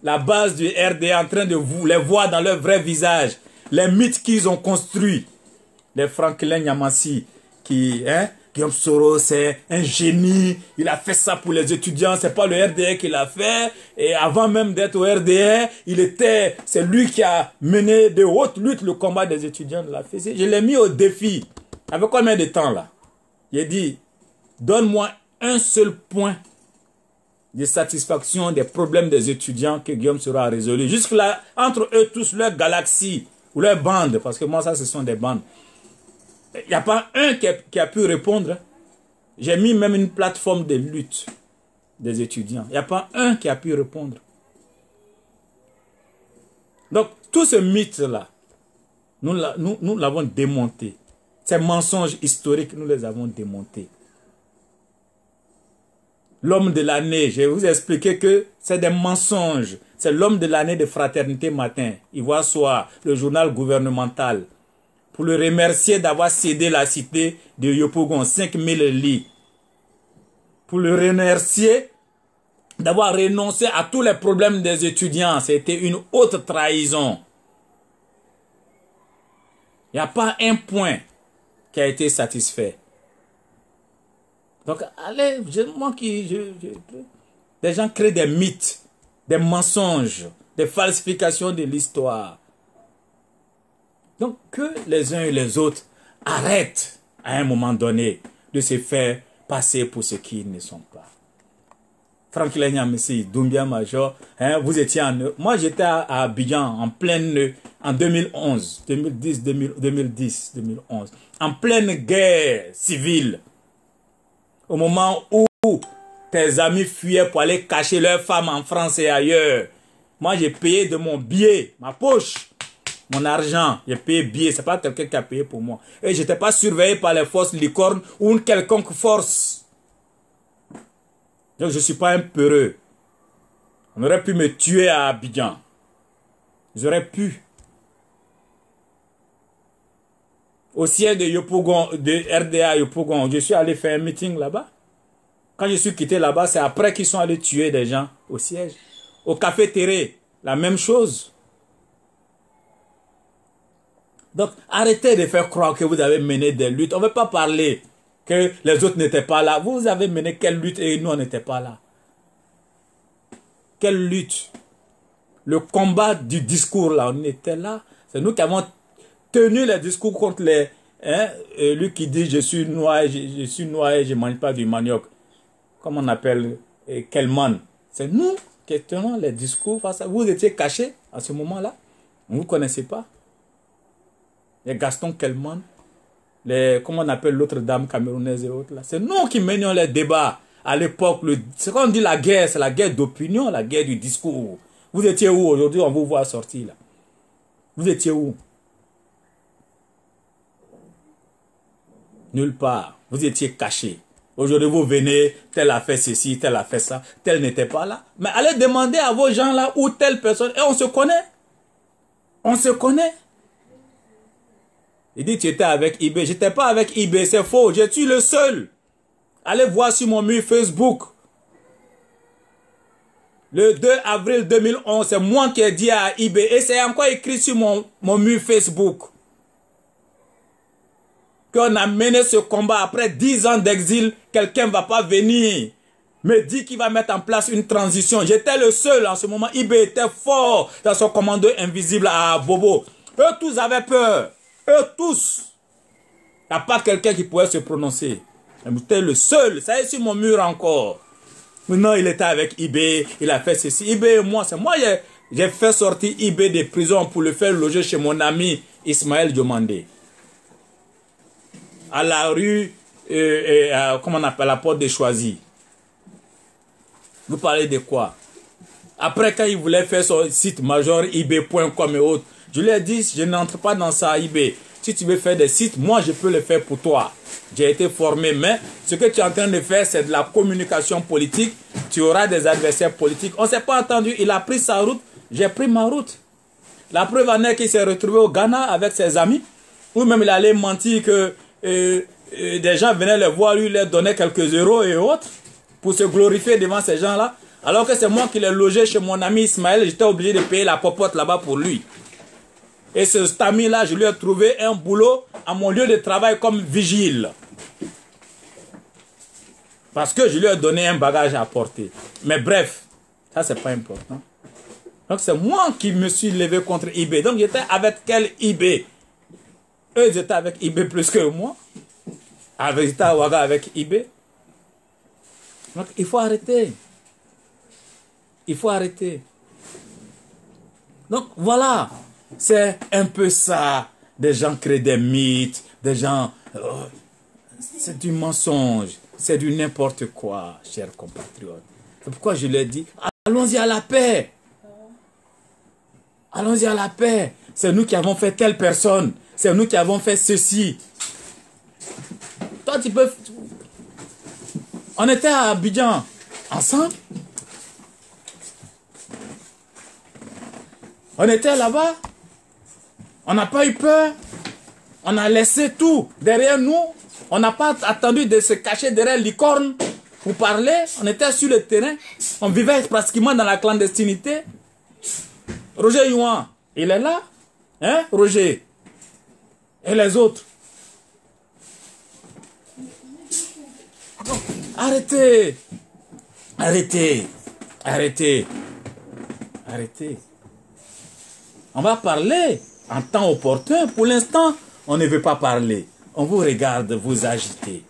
la base du RDA est en train de les voir dans leur vrai visage, les mythes qu'ils ont construits, les Franklin Yamassi, Guillaume Soro, c'est un génie, il a fait ça pour les étudiants, c'est pas le RDA qui l'a fait, et avant même d'être au RDA, c'est lui qui a mené de haute lutte le combat des étudiants de la FESI. Je l'ai mis au défi. Avec combien de temps là? J'ai dit, donne-moi un seul point de satisfaction des problèmes des étudiants que Guillaume Soro a résolu. Jusque-là, entre eux tous, leur galaxie ou leur bande, parce que moi ça ce sont des bandes. Il n'y a pas un qui a pu répondre. J'ai mis même une plateforme de lutte des étudiants. Il n'y a pas un qui a pu répondre. Donc, tout ce mythe-là, nous l'avons démonté. Ces mensonges historiques, nous les avons démontés. L'homme de l'année, je vais vous expliquer que c'est des mensonges. C'est l'homme de l'année de Fraternité Matin, Ivoire Soir, le journal gouvernemental. Pour le remercier d'avoir cédé la cité de Yopougon, 5000 lits. Pour le remercier d'avoir renoncé à tous les problèmes des étudiants. C'était une haute trahison. Il n'y a pas un point qui a été satisfait. Donc, allez, des gens créent des mythes, des mensonges, des falsifications de l'histoire. Donc, que les uns et les autres arrêtent à un moment donné de se faire passer pour ce qu'ils ne sont pas. Franklin Yamassi, Doumbia Major, vous étiez moi j'étais à Abidjan en pleine, en 2011, 2011, en pleine guerre civile. Au moment où tes amis fuyaient pour aller cacher leurs femmes en France et ailleurs. Moi j'ai payé de mon billet, ma poche. Mon argent, j'ai payé billet, c'est pas quelqu'un qui a payé pour moi. Et je n'étais pas surveillé par les forces licornes ou une quelconque force. Donc je ne suis pas un peureux. On aurait pu me tuer à Abidjan. J'aurais pu. Au siège de Yopougon, de RDA Yopougon, je suis allé faire un meeting là-bas. Quand je suis quitté là-bas, c'est après qu'ils sont allés tuer des gens au siège. Au Café Terré, la même chose. Donc, arrêtez de faire croire que vous avez mené des luttes. On ne veut pas parler que les autres n'étaient pas là. Vous avez mené quelle lutte et nous, on n'était pas là. Quelle lutte? Le combat du discours, là, on était là. C'est nous qui avons tenu les discours contre les... lui qui dit, je suis noir, je ne mange pas du manioc. Comment on appelle Kelman. C'est nous qui tenons les discours face à vous. Vous étiez cachés à ce moment-là. On ne vous connaissait pas. Les Gaston Kelman, comment on appelle l'autre dame camerounaise et autres là. C'est nous qui menions les débats à l'époque. Ce qu'on dit la guerre, c'est la guerre d'opinion, la guerre du discours. Vous étiez où aujourd'hui? On vous voit sortir là. Vous étiez où? Nulle part. Vous étiez cachés. Aujourd'hui, vous venez, tel a fait ceci, tel a fait ça, tel n'était pas là. Mais allez demander à vos gens là où telle personne, et on se connaît. On se connaît. Il dit, tu étais avec IB. Je n'étais pas avec IB, c'est faux. Je suis le seul. Allez voir sur mon mur Facebook. Le 2 avril 2011, c'est moi qui ai dit à IB. Et c'est encore écrit sur mon mur Facebook. Qu'on a mené ce combat après 10 ans d'exil. Quelqu'un ne va pas venir me dire qu'il va mettre en place une transition. J'étais le seul en ce moment. IB était fort dans son commando invisible à Bobo. Eux tous avaient peur. Eux tous. Il n'y a pas quelqu'un qui pouvait se prononcer. J'étais le seul, ça est sur mon mur encore. Maintenant, il était avec IB, il a fait ceci. IB et moi, c'est moi, j'ai fait sortir IB des prisons pour le faire loger chez mon ami Ismaël Diomandé. À la rue, comment on appelle, la porte des Choisis. Vous parlez de quoi? Après, quand il voulait faire son site major ib.com et autres, je lui ai dit, je n'entre pas dans ça, IB. Si tu veux faire des sites, moi, je peux le faire pour toi. J'ai été formé, mais ce que tu es en train de faire, c'est de la communication politique. Tu auras des adversaires politiques. On ne s'est pas entendu. Il a pris sa route, j'ai pris ma route. La preuve en est qu'il s'est retrouvé au Ghana avec ses amis, ou même il allait mentir que des gens venaient le voir, lui, leur donnait quelques euros et autres, pour se glorifier devant ces gens-là. Alors que c'est moi qui l'ai logé chez mon ami Ismaël, j'étais obligé de payer la popote là-bas pour lui. Et cet ami-là, je lui ai trouvé un boulot à mon lieu de travail comme vigile. Parce que je lui ai donné un bagage à porter. Mais bref, ça c'est pas important. Donc c'est moi qui me suis levé contre IB. Donc j'étais avec quel IB? Eux ils étaient avec IB plus que moi. J'étais à Ouaga avec IB. Donc il faut arrêter. Il faut arrêter. Donc voilà. C'est un peu ça. Des gens créent des mythes. Des gens... c'est du mensonge. C'est du n'importe quoi, chers compatriotes. C'est pourquoi je leur dis, allons-y à la paix. Allons-y à la paix. C'est nous qui avons fait telle personne. C'est nous qui avons fait ceci. Toi, tu peux... On était à Abidjan ensemble. On était là-bas. On n'a pas eu peur. On a laissé tout derrière nous. On n'a pas attendu de se cacher derrière licorne pour parler. On était sur le terrain. On vivait pratiquement dans la clandestinité. Roger Youan, il est là. Hein, Roger? Et les autres? Donc, arrêtez. Arrêtez. Arrêtez. Arrêtez. On va parler en temps opportun. Pour l'instant, on ne veut pas parler. On vous regarde, vous agitez.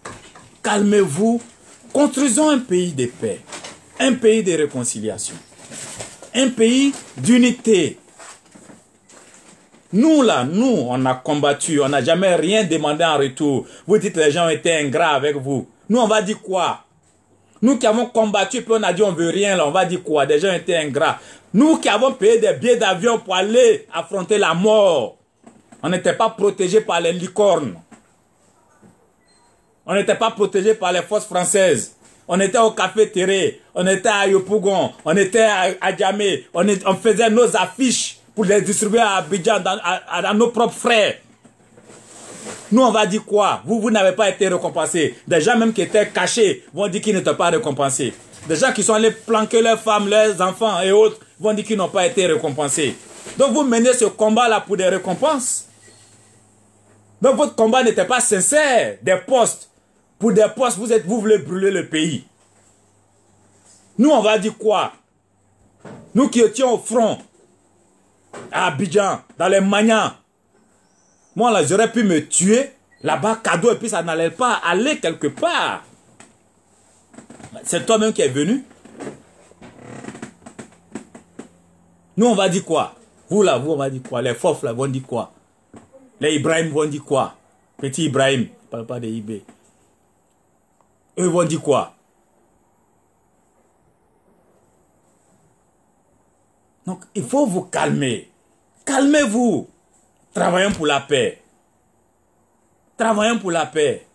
Calmez-vous. Construisons un pays de paix. Un pays de réconciliation. Un pays d'unité. Nous, là, nous, on a combattu. On n'a jamais rien demandé en retour. Vous dites que les gens étaient ingrats avec vous. Nous, on va dire quoi? Nous qui avons combattu, puis on a dit on veut rien, là, on va dire quoi? Des gens étaient ingrats. Nous qui avons payé des billets d'avion pour aller affronter la mort. On n'était pas protégés par les licornes. On n'était pas protégés par les forces françaises. On était au Café Terré, on était à Yopougon, on était à Djamé, on faisait nos affiches pour les distribuer à Abidjan, à nos propres frères. Nous, on va dire quoi? Vous n'avez pas été récompensés. Des gens même qui étaient cachés vont dire qu'ils n'étaient pas récompensés. Des gens qui sont allés planquer leurs femmes, leurs enfants et autres vont dire qu'ils n'ont pas été récompensés. Donc vous menez ce combat-là pour des récompenses. Donc votre combat n'était pas sincère. Des postes. Pour des postes, vous voulez brûler le pays. Nous, on va dire quoi? Nous qui étions au front, à Abidjan, dans les Magnans. Moi, là, j'aurais pu me tuer là-bas, cadeau, et puis ça n'allait pas aller quelque part. C'est toi-même qui es venu. Nous, on va dire quoi? Vous, là, on va dire quoi? Les Fof, là, vont dire quoi? Les Ibrahim vont dire quoi? Petit Ibrahim, ne parle pas des IB. Eux vont dire quoi? Donc, il faut vous calmer. Calmez-vous. Travaillons pour la paix. Travaillons pour la paix.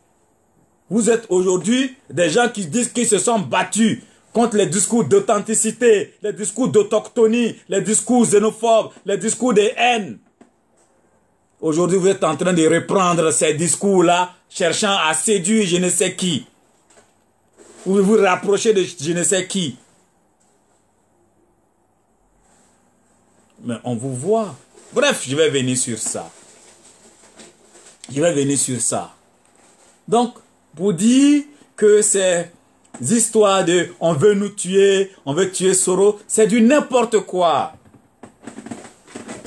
Vous êtes aujourd'hui des gens qui disent qu'ils se sont battus contre les discours d'authenticité, les discours d'autochtonie, les discours xénophobes, les discours de haine. Aujourd'hui, vous êtes en train de reprendre ces discours-là, cherchant à séduire je ne sais qui. Vous vous rapprochez de je ne sais qui. Mais on vous voit. Bref, je vais venir sur ça. Je vais venir sur ça. Donc, pour dire que ces histoires de on veut nous tuer, on veut tuer Soro, c'est du n'importe quoi.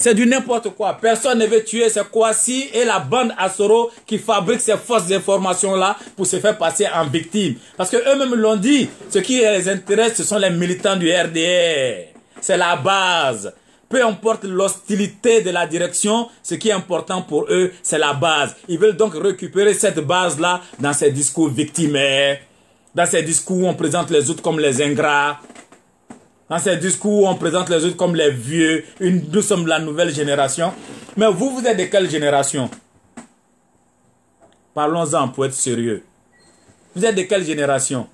C'est du n'importe quoi. Personne ne veut tuer ces Kouassi et la bande Assoro qui fabrique ces fausses informations-là pour se faire passer en victime. Parce que eux-mêmes l'ont dit, ce qui les intéresse, ce sont les militants du RDR. C'est la base. Peu importe l'hostilité de la direction, ce qui est important pour eux, c'est la base. Ils veulent donc récupérer cette base-là dans ces discours victimaires, dans ces discours où on présente les autres comme les ingrats, dans ces discours où on présente les autres comme les vieux. Nous sommes la nouvelle génération. Mais vous êtes de quelle génération? Parlons-en pour être sérieux. Vous êtes de quelle génération?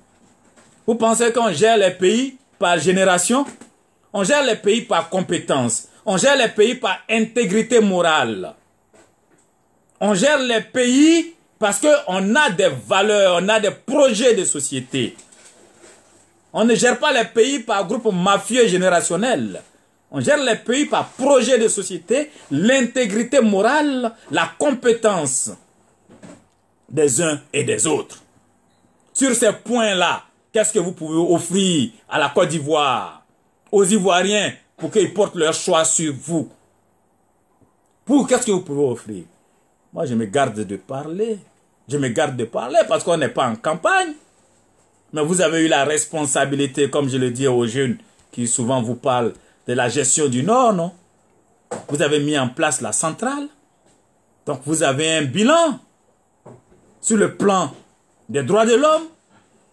Vous pensez qu'on gère les pays par génération? On gère les pays par compétence. On gère les pays par intégrité morale. On gère les pays parce qu'on a des valeurs, on a des projets de société. On ne gère pas les pays par groupe mafieux générationnel. On gère les pays par projet de société, l'intégrité morale, la compétence des uns et des autres. Sur ces points-là, qu'est-ce que vous pouvez offrir à la Côte d'Ivoire, aux Ivoiriens, pour qu'ils portent leur choix sur vous? Qu'est-ce que vous pouvez offrir? Moi, je me garde de parler. Je me garde de parler parce qu'on n'est pas en campagne. Mais vous avez eu la responsabilité, comme je le dis aux jeunes qui souvent vous parlent de la gestion du Nord, non? Vous avez mis en place la centrale. Donc vous avez un bilan sur le plan des droits de l'homme.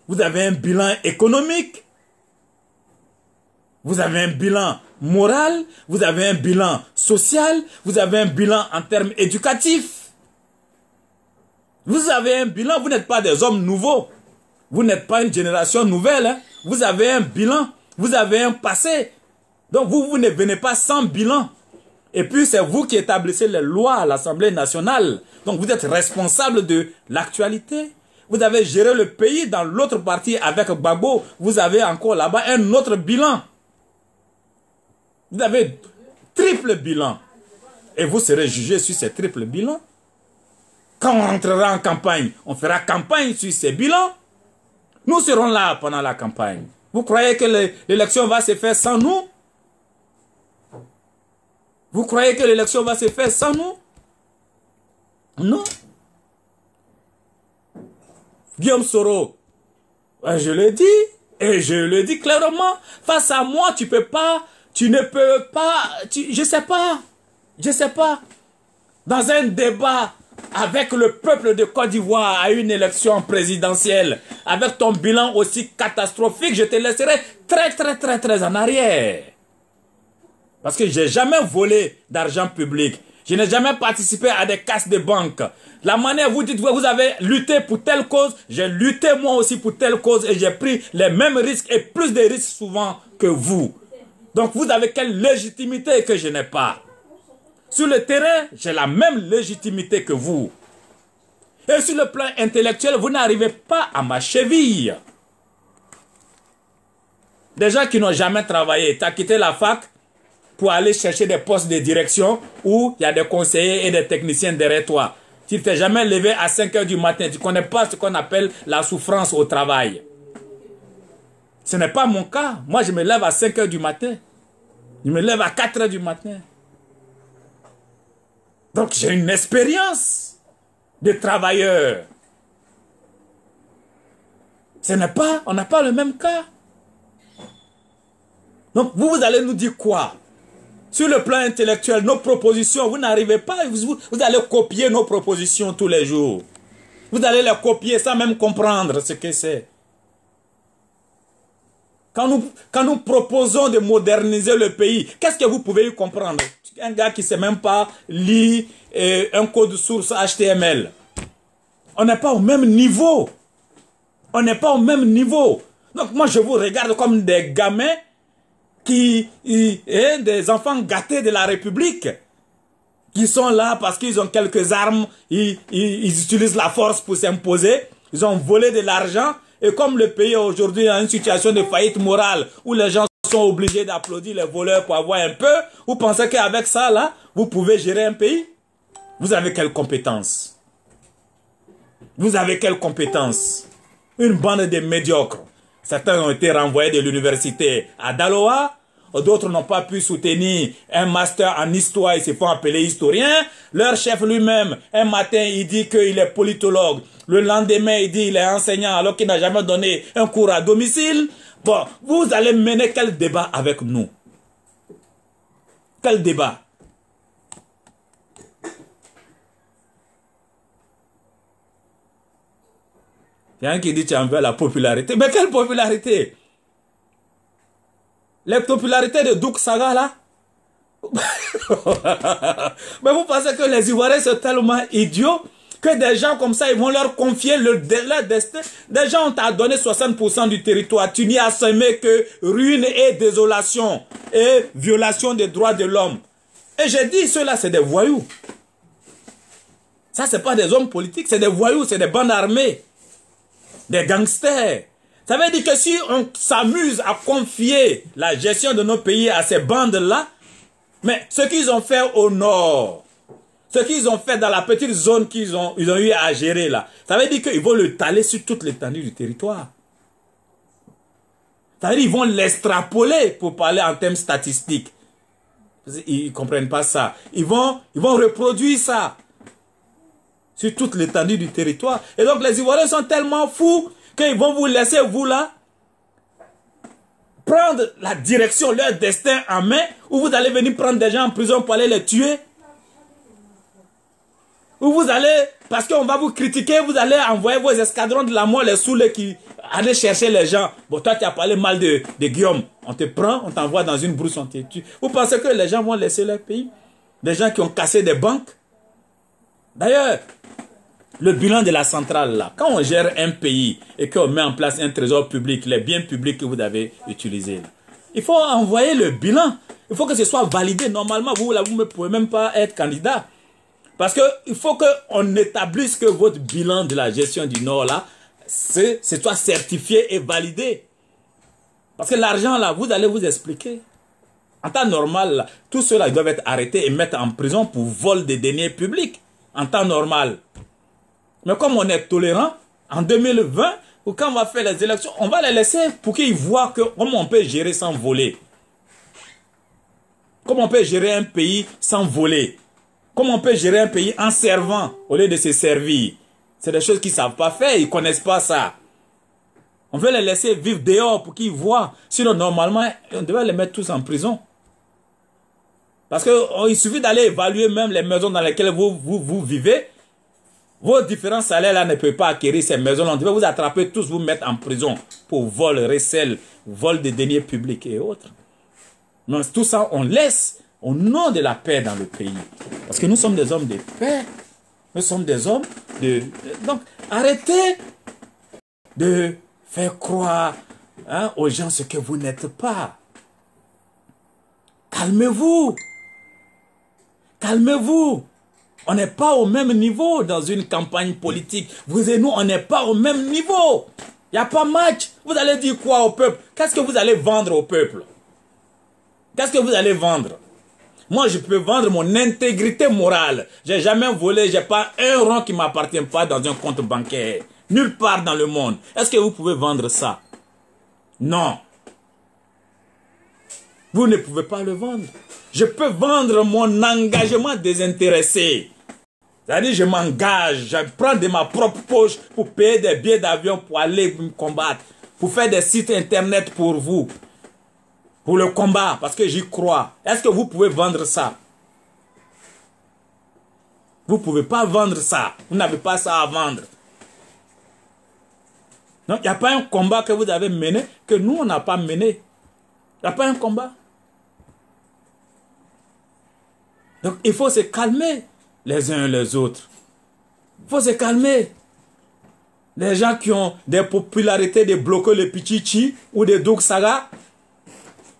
Vous avez un bilan économique. Vous avez un bilan moral. Vous avez un bilan social. Vous avez un bilan en termes éducatifs. Vous avez un bilan. Vous n'êtes pas des hommes nouveaux. Vous n'êtes pas une génération nouvelle. Hein? Vous avez un bilan. Vous avez un passé. Donc vous ne venez pas sans bilan. Et puis c'est vous qui établissez les lois à l'Assemblée nationale. Donc vous êtes responsable de l'actualité. Vous avez géré le pays dans l'autre partie avec Gbagbo. Vous avez encore là-bas un autre bilan. Vous avez triple bilan. Et vous serez jugé sur ces triples bilans. Quand on rentrera en campagne, on fera campagne sur ces bilans. Nous serons là pendant la campagne. Vous croyez que l'élection va se faire sans nous? Vous croyez que l'élection va se faire sans nous? Non. Guillaume Soro, je le dis, et je le dis clairement, face à moi, tu ne peux pas, je sais pas. Dans un débat avec le peuple de Côte d'Ivoire à une élection présidentielle, avec ton bilan aussi catastrophique, je te laisserai très en arrière. Parce que je n'ai jamais volé d'argent public. Je n'ai jamais participé à des casses de banque. La manière vous dites, vous avez lutté pour telle cause, j'ai lutté moi aussi pour telle cause et j'ai pris les mêmes risques et plus de risques souvent que vous. Donc vous avez quelle légitimité que je n'ai pas? Sur le terrain, j'ai la même légitimité que vous. Et sur le plan intellectuel, vous n'arrivez pas à ma cheville. Des gens qui n'ont jamais travaillé, tu as quitté la fac pour aller chercher des postes de direction où il y a des conseillers et des techniciens derrière toi. Tu ne t'es jamais levé à 5 h du matin. Tu ne connais pas ce qu'on appelle la souffrance au travail. Ce n'est pas mon cas. Moi, je me lève à 5 h du matin. Je me lève à 4 h du matin. Donc, j'ai une expérience de travailleur. On n'a pas le même cas. Donc, vous allez nous dire quoi? Sur le plan intellectuel, nos propositions, vous n'arrivez pas, vous allez copier nos propositions tous les jours. Vous allez les copier sans même comprendre ce que c'est. Quand nous proposons de moderniser le pays, qu'est-ce que vous pouvez y comprendre? Un gars qui ne sait même pas lire un code source HTML. On n'est pas au même niveau. On n'est pas au même niveau. Donc moi, je vous regarde comme des gamins des enfants gâtés de la République, qui sont là parce qu'ils ont quelques armes, ils utilisent la force pour s'imposer, ils ont volé de l'argent, et comme le pays aujourd'hui est en une situation de faillite morale, où les gens sont obligés d'applaudir les voleurs pour avoir un peu, vous pensez qu'avec ça, là, vous pouvez gérer un pays? Vous avez quelle compétence? Vous avez quelle compétence? Une bande de médiocres. Certains ont été renvoyés de l'université à Daloa. d'autres n'ont pas pu soutenir un master en histoire, ils se font appeler historiens. Leur chef lui-même, un matin, il dit qu'il est politologue. Le lendemain, il dit qu'il est enseignant alors qu'il n'a jamais donné un cours à domicile. Bon, vous allez mener quel débat avec nous? Quel débat? Il y a un qui dit tu en veux la popularité. Mais quelle popularité? La popularité de Douk Saga là? Mais vous pensez que les Ivoiriens sont tellement idiots que des gens comme ça, ils vont leur confier leur destin? Des gens, on t'a donné 60% du territoire. Tu n'y as semé que ruine et désolation et violation des droits de l'homme. Et j'ai dit, ceux-là, c'est des voyous. Ça, c'est pas des hommes politiques, c'est des voyous, c'est des bandes armées. Des gangsters. Ça veut dire que si on s'amuse à confier la gestion de nos pays à ces bandes-là, mais ce qu'ils ont fait au nord, ce qu'ils ont fait dans la petite zone qu'ils ont eu à gérer là, ça veut dire qu'ils vont le taler sur toute l'étendue du territoire. Ça veut dire qu'ils vont l'extrapoler pour parler en termes statistiques. Ils ne comprennent pas ça. Ils vont reproduire ça sur toute l'étendue du territoire. Et donc les Ivoiriens sont tellement fous qu'ils vont vous laisser, vous là, prendre la direction, leur destin en main, ou vous allez venir prendre des gens en prison pour aller les tuer. Ou vous allez, parce qu'on va vous critiquer, vous allez envoyer vos escadrons de la mort, les saoulés qui allaient chercher les gens. Bon, toi, tu as parlé mal de Guillaume. On te prend, on t'envoie dans une brousse, on te tue. Vous pensez que les gens vont laisser leur pays? Des gens qui ont cassé des banques? D'ailleurs, le bilan de la centrale, là, quand on gère un pays et qu'on met en place un trésor public, les biens publics que vous avez utilisés, là, il faut envoyer le bilan. Il faut que ce soit validé. Normalement, vous ne pouvez même pas être candidat. Parce qu'il faut qu'on établisse que votre bilan de la gestion du Nord, là, c'est soit certifié et validé. Parce que l'argent, là, vous allez vous expliquer. En temps normal, là, tous ceux-là, ils doivent être arrêtés et mettre en prison pour vol des deniers publics. En temps normal. Mais comme on est tolérant, en 2020, ou quand on va faire les élections, on va les laisser pour qu'ils voient comment on peut gérer sans voler. Comment on peut gérer un pays sans voler. Comment on peut gérer un pays en servant au lieu de se servir. C'est des choses qu'ils ne savent pas faire, ils ne connaissent pas ça. On veut les laisser vivre dehors pour qu'ils voient. Sinon, normalement, on devrait les mettre tous en prison. Parce qu'il suffit d'aller évaluer même les maisons dans lesquelles vous vivez. Vos différents salaires là ne peuvent pas acquérir ces maisons. On devait vous attraper tous, vous mettre en prison pour vol, recel, vol de deniers publics et autres. Mais tout ça, on laisse au nom de la paix dans le pays. Parce que nous sommes des hommes de paix. Nous sommes des hommes de... Donc, arrêtez de faire croire aux gens ce que vous n'êtes pas. Calmez-vous. Calmez-vous. On n'est pas au même niveau dans une campagne politique. Vous et nous, on n'est pas au même niveau. Il n'y a pas match. Vous allez dire quoi au peuple? Qu'est-ce que vous allez vendre au peuple? Qu'est-ce que vous allez vendre? Moi, je peux vendre mon intégrité morale. J'ai jamais volé, j'ai pas un rond qui m'appartient pas dans un compte bancaire. Nulle part dans le monde. Est-ce que vous pouvez vendre ça? Non. Vous ne pouvez pas le vendre. Je peux vendre mon engagement désintéressé. C'est-à-dire, je m'engage, je prends de ma propre poche pour payer des billets d'avion pour aller me combattre, pour faire des sites internet pour vous, pour le combat, parce que j'y crois. Est-ce que vous pouvez vendre ça? Vous ne pouvez pas vendre ça. Vous n'avez pas ça à vendre. Donc, il n'y a pas un combat que vous avez mené que nous, on n'a pas mené. Il n'y a pas un combat. Donc, il faut se calmer les uns et les autres. Il faut se calmer. Les gens qui ont des popularités de bloquer le Pichichi ou de Douk Saga,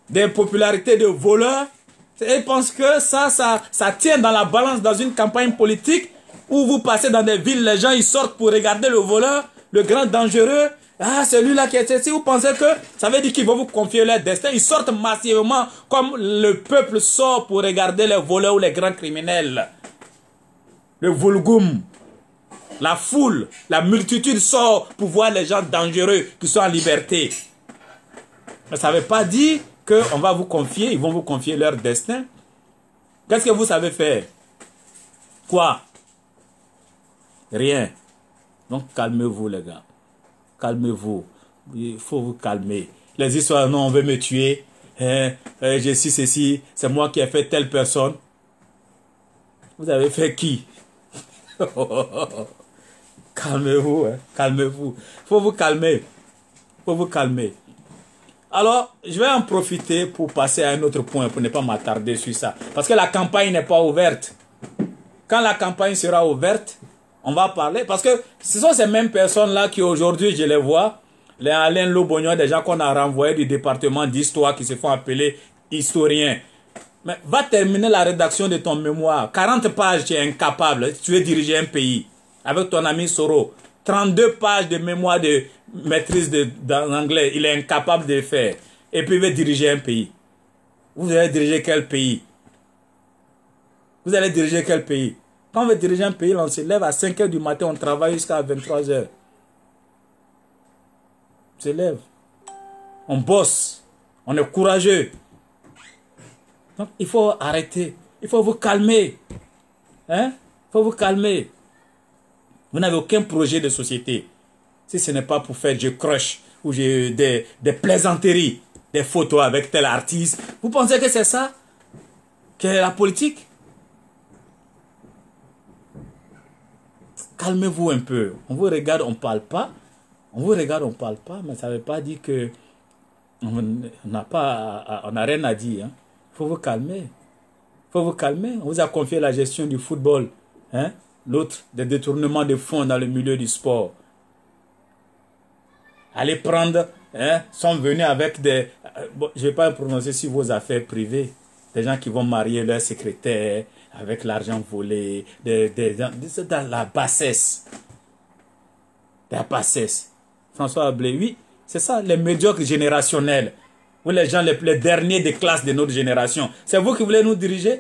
des popularités de voleurs, ils pensent que ça tient dans la balance dans une campagne politique où vous passez dans des villes, les gens ils sortent pour regarder le voleur, le grand dangereux. Ah, celui-là qui est ici, vous pensez que ça veut dire qu'ils vont vous confier leur destin. Ils sortent massivement comme le peuple sort pour regarder les voleurs ou les grands criminels. Le vulgum, la foule, la multitude sort pour voir les gens dangereux qui sont en liberté. Mais ça ne veut pas dire qu'on va vous confier, ils vont vous confier leur destin. Qu'est-ce que vous savez faire? Quoi? Rien. Donc calmez-vous les gars. Calmez-vous. Il faut vous calmer. Les histoires, non, on veut me tuer. Je suis ceci, c'est moi qui ai fait telle personne. Vous avez fait qui? Calmez-vous, hein? Calmez-vous. Il faut vous calmer. Il faut vous calmer. Alors, je vais en profiter pour passer à un autre point, pour ne pas m'attarder sur ça. Parce que la campagne n'est pas ouverte. Quand la campagne sera ouverte, on va parler. Parce que ce sont ces mêmes personnes-là qui aujourd'hui, je les vois, les Alain Lobognon, des gens qu'on a renvoyés du département d'histoire qui se font appeler historiens. Mais va terminer la rédaction de ton mémoire. 40 pages, tu es incapable. Tu veux diriger un pays. Avec ton ami Soro. 32 pages de mémoire de maîtrise d'anglais. Il est incapable de le faire. Et puis il veut diriger un pays. Vous allez diriger quel pays? Vous allez diriger quel pays? Quand on veut diriger un pays, on se lève à 5 h du matin, on travaille jusqu'à 23 h. On se lève. On bosse. On est courageux. Donc, il faut arrêter. Il faut vous calmer. Hein? Il faut vous calmer. Vous n'avez aucun projet de société. Si ce n'est pas pour faire du crush ou des plaisanteries, des photos avec tel artiste. Vous pensez que c'est ça? Que la politique? Calmez-vous un peu. On vous regarde, on ne parle pas. On vous regarde, on ne parle pas. Mais ça ne veut pas dire que on n'a rien à dire. Hein? Il faut vous calmer. Il faut vous calmer. On vous a confié la gestion du football. Hein? L'autre, des détournements de fonds dans le milieu du sport. Allez prendre, hein, sont venus avec des... bon, je ne vais pas prononcer sur vos affaires privées. Des gens qui vont marier leur secrétaire avec l'argent volé. Dans la bassesse. La bassesse. François Ablé, oui, c'est ça, les médiocres générationnels. Vous, les gens les derniers des classes de notre génération. C'est vous qui voulez nous diriger?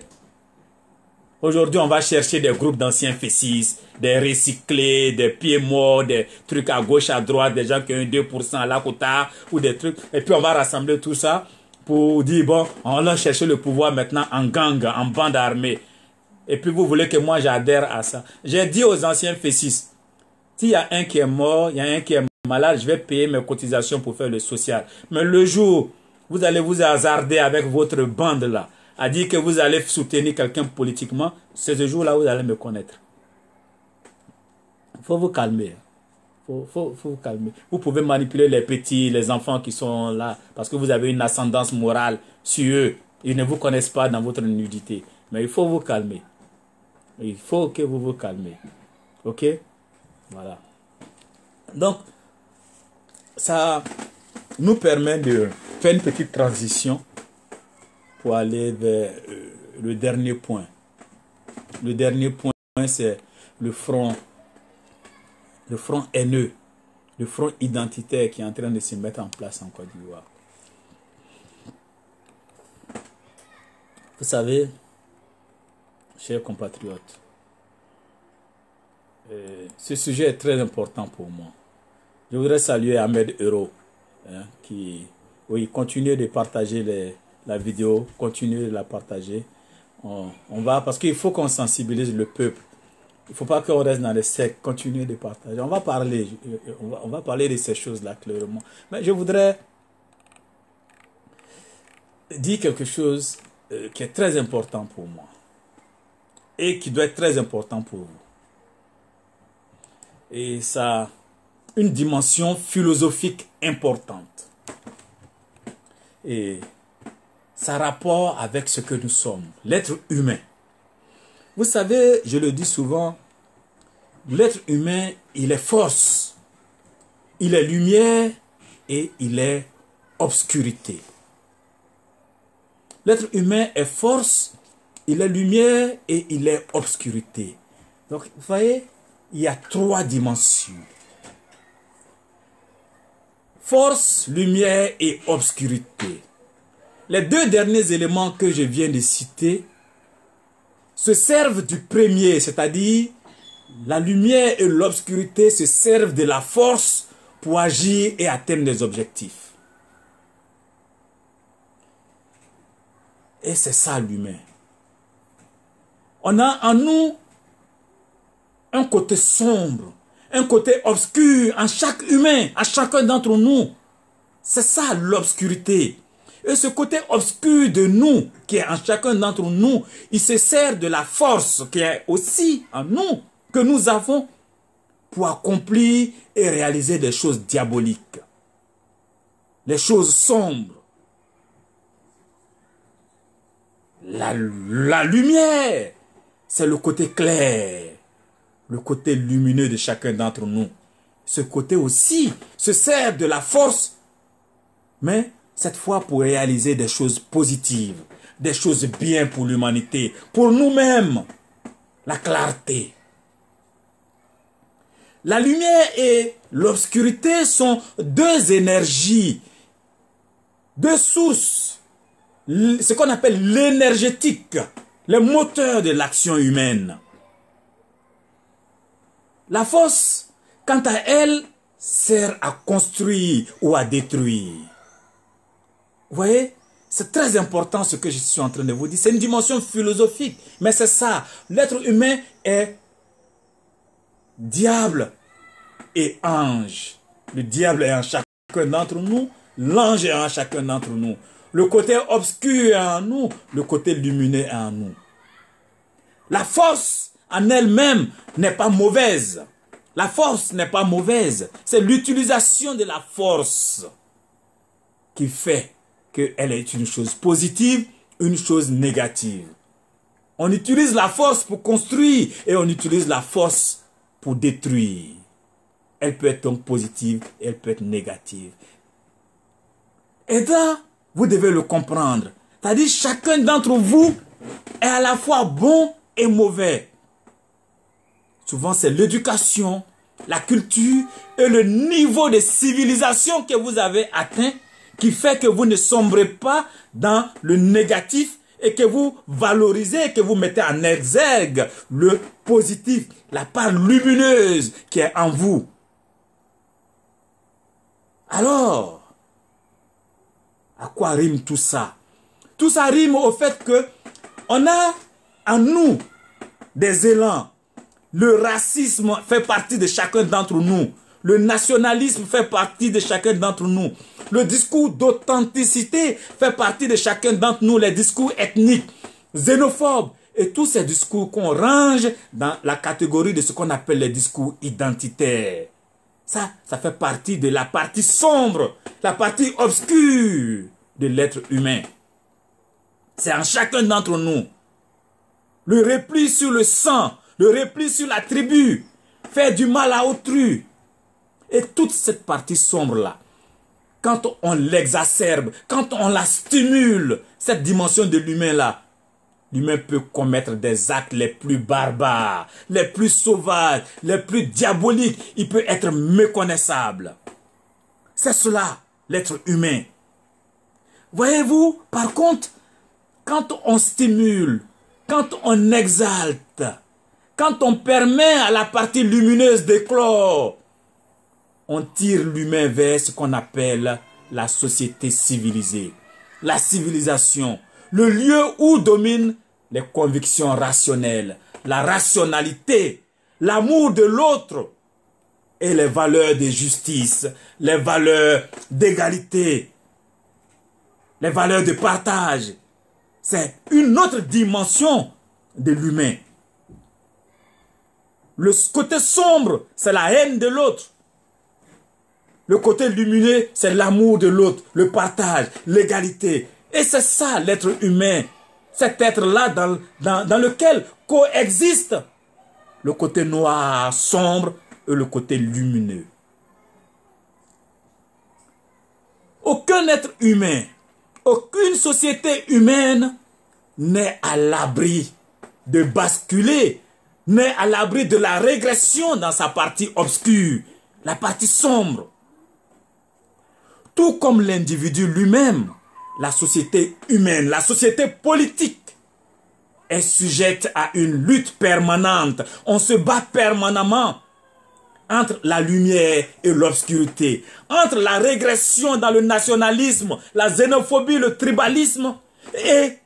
Aujourd'hui, on va chercher des groupes d'anciens fessis, des recyclés, des pieds morts, des trucs à gauche, à droite, des gens qui ont 2% à la quota, ou des trucs. Et puis, on va rassembler tout ça pour dire, bon, on va chercher le pouvoir maintenant en gang, en bande armée. Et puis, vous voulez que moi, j'adhère à ça. J'ai dit aux anciens fessis, s'il y a un qui est mort, il y a un qui est malade, je vais payer mes cotisations pour faire le social. Mais le jour, vous allez vous hasarder avec votre bande là, à dire que vous allez soutenir quelqu'un politiquement, c'est ce jour-là où vous allez me connaître. Il faut vous calmer. Faut vous calmer. Vous pouvez manipuler les petits, les enfants qui sont là, parce que vous avez une ascendance morale sur eux. Ils ne vous connaissent pas dans votre nudité. Mais il faut vous calmer. Il faut que vous vous calmez. Ok? Voilà. Donc, ça nous permet de faire une petite transition pour aller vers le dernier point. Le dernier point, c'est le front haineux, le front identitaire qui est en train de se mettre en place en Côte d'Ivoire. Vous savez, chers compatriotes, ce sujet est très important pour moi. Je voudrais saluer Ahmed Euro, hein, qui continue de partager la vidéo, continue de la partager. On va, parce qu'il faut qu'on sensibilise le peuple. Il ne faut pas qu'on reste dans les sectes, continuer de partager. On va parler de ces choses-là clairement. Mais je voudrais dire quelque chose qui est très important pour moi et qui doit être très important pour vous. Et ça a une dimension philosophique importante. Et ça a rapport avec ce que nous sommes, l'être humain. Vous savez, je le dis souvent, l'être humain, il est force, il est lumière et il est obscurité. L'être humain est force, il est lumière et il est obscurité. Donc, vous voyez, il y a 3 dimensions. Force, lumière et obscurité. Les 2 derniers éléments que je viens de citer se servent du premier, c'est-à-dire la lumière et l'obscurité se servent de la force pour agir et atteindre des objectifs. Et c'est ça l'humain. On a en nous un côté sombre, un côté obscur en chaque humain, en chacun d'entre nous. C'est ça l'obscurité. Et ce côté obscur de nous, qui est en chacun d'entre nous, il se sert de la force qui est aussi en nous, que nous avons, pour accomplir et réaliser des choses diaboliques, les choses sombres. La lumière, c'est le côté clair, le côté lumineux de chacun d'entre nous. Ce côté aussi se sert de la force, mais cette fois pour réaliser des choses positives, des choses bien pour l'humanité, pour nous-mêmes, la clarté. La lumière et l'obscurité sont deux énergies, deux sources, ce qu'on appelle l'énergétique, le moteur de l'action humaine. La force, quant à elle, sert à construire ou à détruire. Vous voyez, c'est très important ce que je suis en train de vous dire. C'est une dimension philosophique, mais c'est ça. L'être humain est diable et ange. Le diable est en chacun d'entre nous, l'ange est en chacun d'entre nous. Le côté obscur est en nous, le côté lumineux est en nous. La force en elle-même n'est pas mauvaise. La force n'est pas mauvaise. C'est l'utilisation de la force qui fait qu'elle est une chose positive, une chose négative. On utilise la force pour construire et on utilise la force pour détruire. Elle peut être donc positive et elle peut être négative. Et là, vous devez le comprendre. C'est-à-dire chacun d'entre vous est à la fois bon et mauvais. Souvent, c'est l'éducation, la culture et le niveau de civilisation que vous avez atteint qui fait que vous ne sombrez pas dans le négatif et que vous valorisez, que vous mettez en exergue le positif, la part lumineuse qui est en vous. Alors, à quoi rime tout ça? Tout ça rime au fait que on a en nous des élans. Le racisme fait partie de chacun d'entre nous. Le nationalisme fait partie de chacun d'entre nous. Le discours d'authenticité fait partie de chacun d'entre nous. Les discours ethniques, xénophobes et tous ces discours qu'on range dans la catégorie de ce qu'on appelle les discours identitaires. Ça fait partie de la partie sombre, la partie obscure de l'être humain. C'est en chacun d'entre nous. Le repli sur le sang, le repli sur la tribu, faire du mal à autrui. Et toute cette partie sombre-là, quand on l'exacerbe, quand on la stimule, cette dimension de l'humain-là, l'humain peut commettre des actes les plus barbares, les plus sauvages, les plus diaboliques. Il peut être méconnaissable. C'est cela, l'être humain. Voyez-vous, par contre, quand on stimule, quand on exalte, quand on permet à la partie lumineuse d'éclore, on tire l'humain vers ce qu'on appelle la société civilisée. La civilisation, le lieu où dominent les convictions rationnelles, la rationalité, l'amour de l'autre et les valeurs de justice, les valeurs d'égalité, les valeurs de partage. C'est une autre dimension de l'humain. Le côté sombre, c'est la haine de l'autre. Le côté lumineux, c'est l'amour de l'autre, le partage, l'égalité. Et c'est ça l'être humain. Cet être-là dans lequel coexiste le côté noir, sombre et le côté lumineux. Aucun être humain, aucune société humaine n'est à l'abri de basculer, n'est à l'abri de la régression dans sa partie obscure, la partie sombre. Tout comme l'individu lui-même, la société humaine, la société politique est sujette à une lutte permanente. On se bat permanemment entre la lumière et l'obscurité, entre la régression dans le nationalisme, la xénophobie, le tribalisme et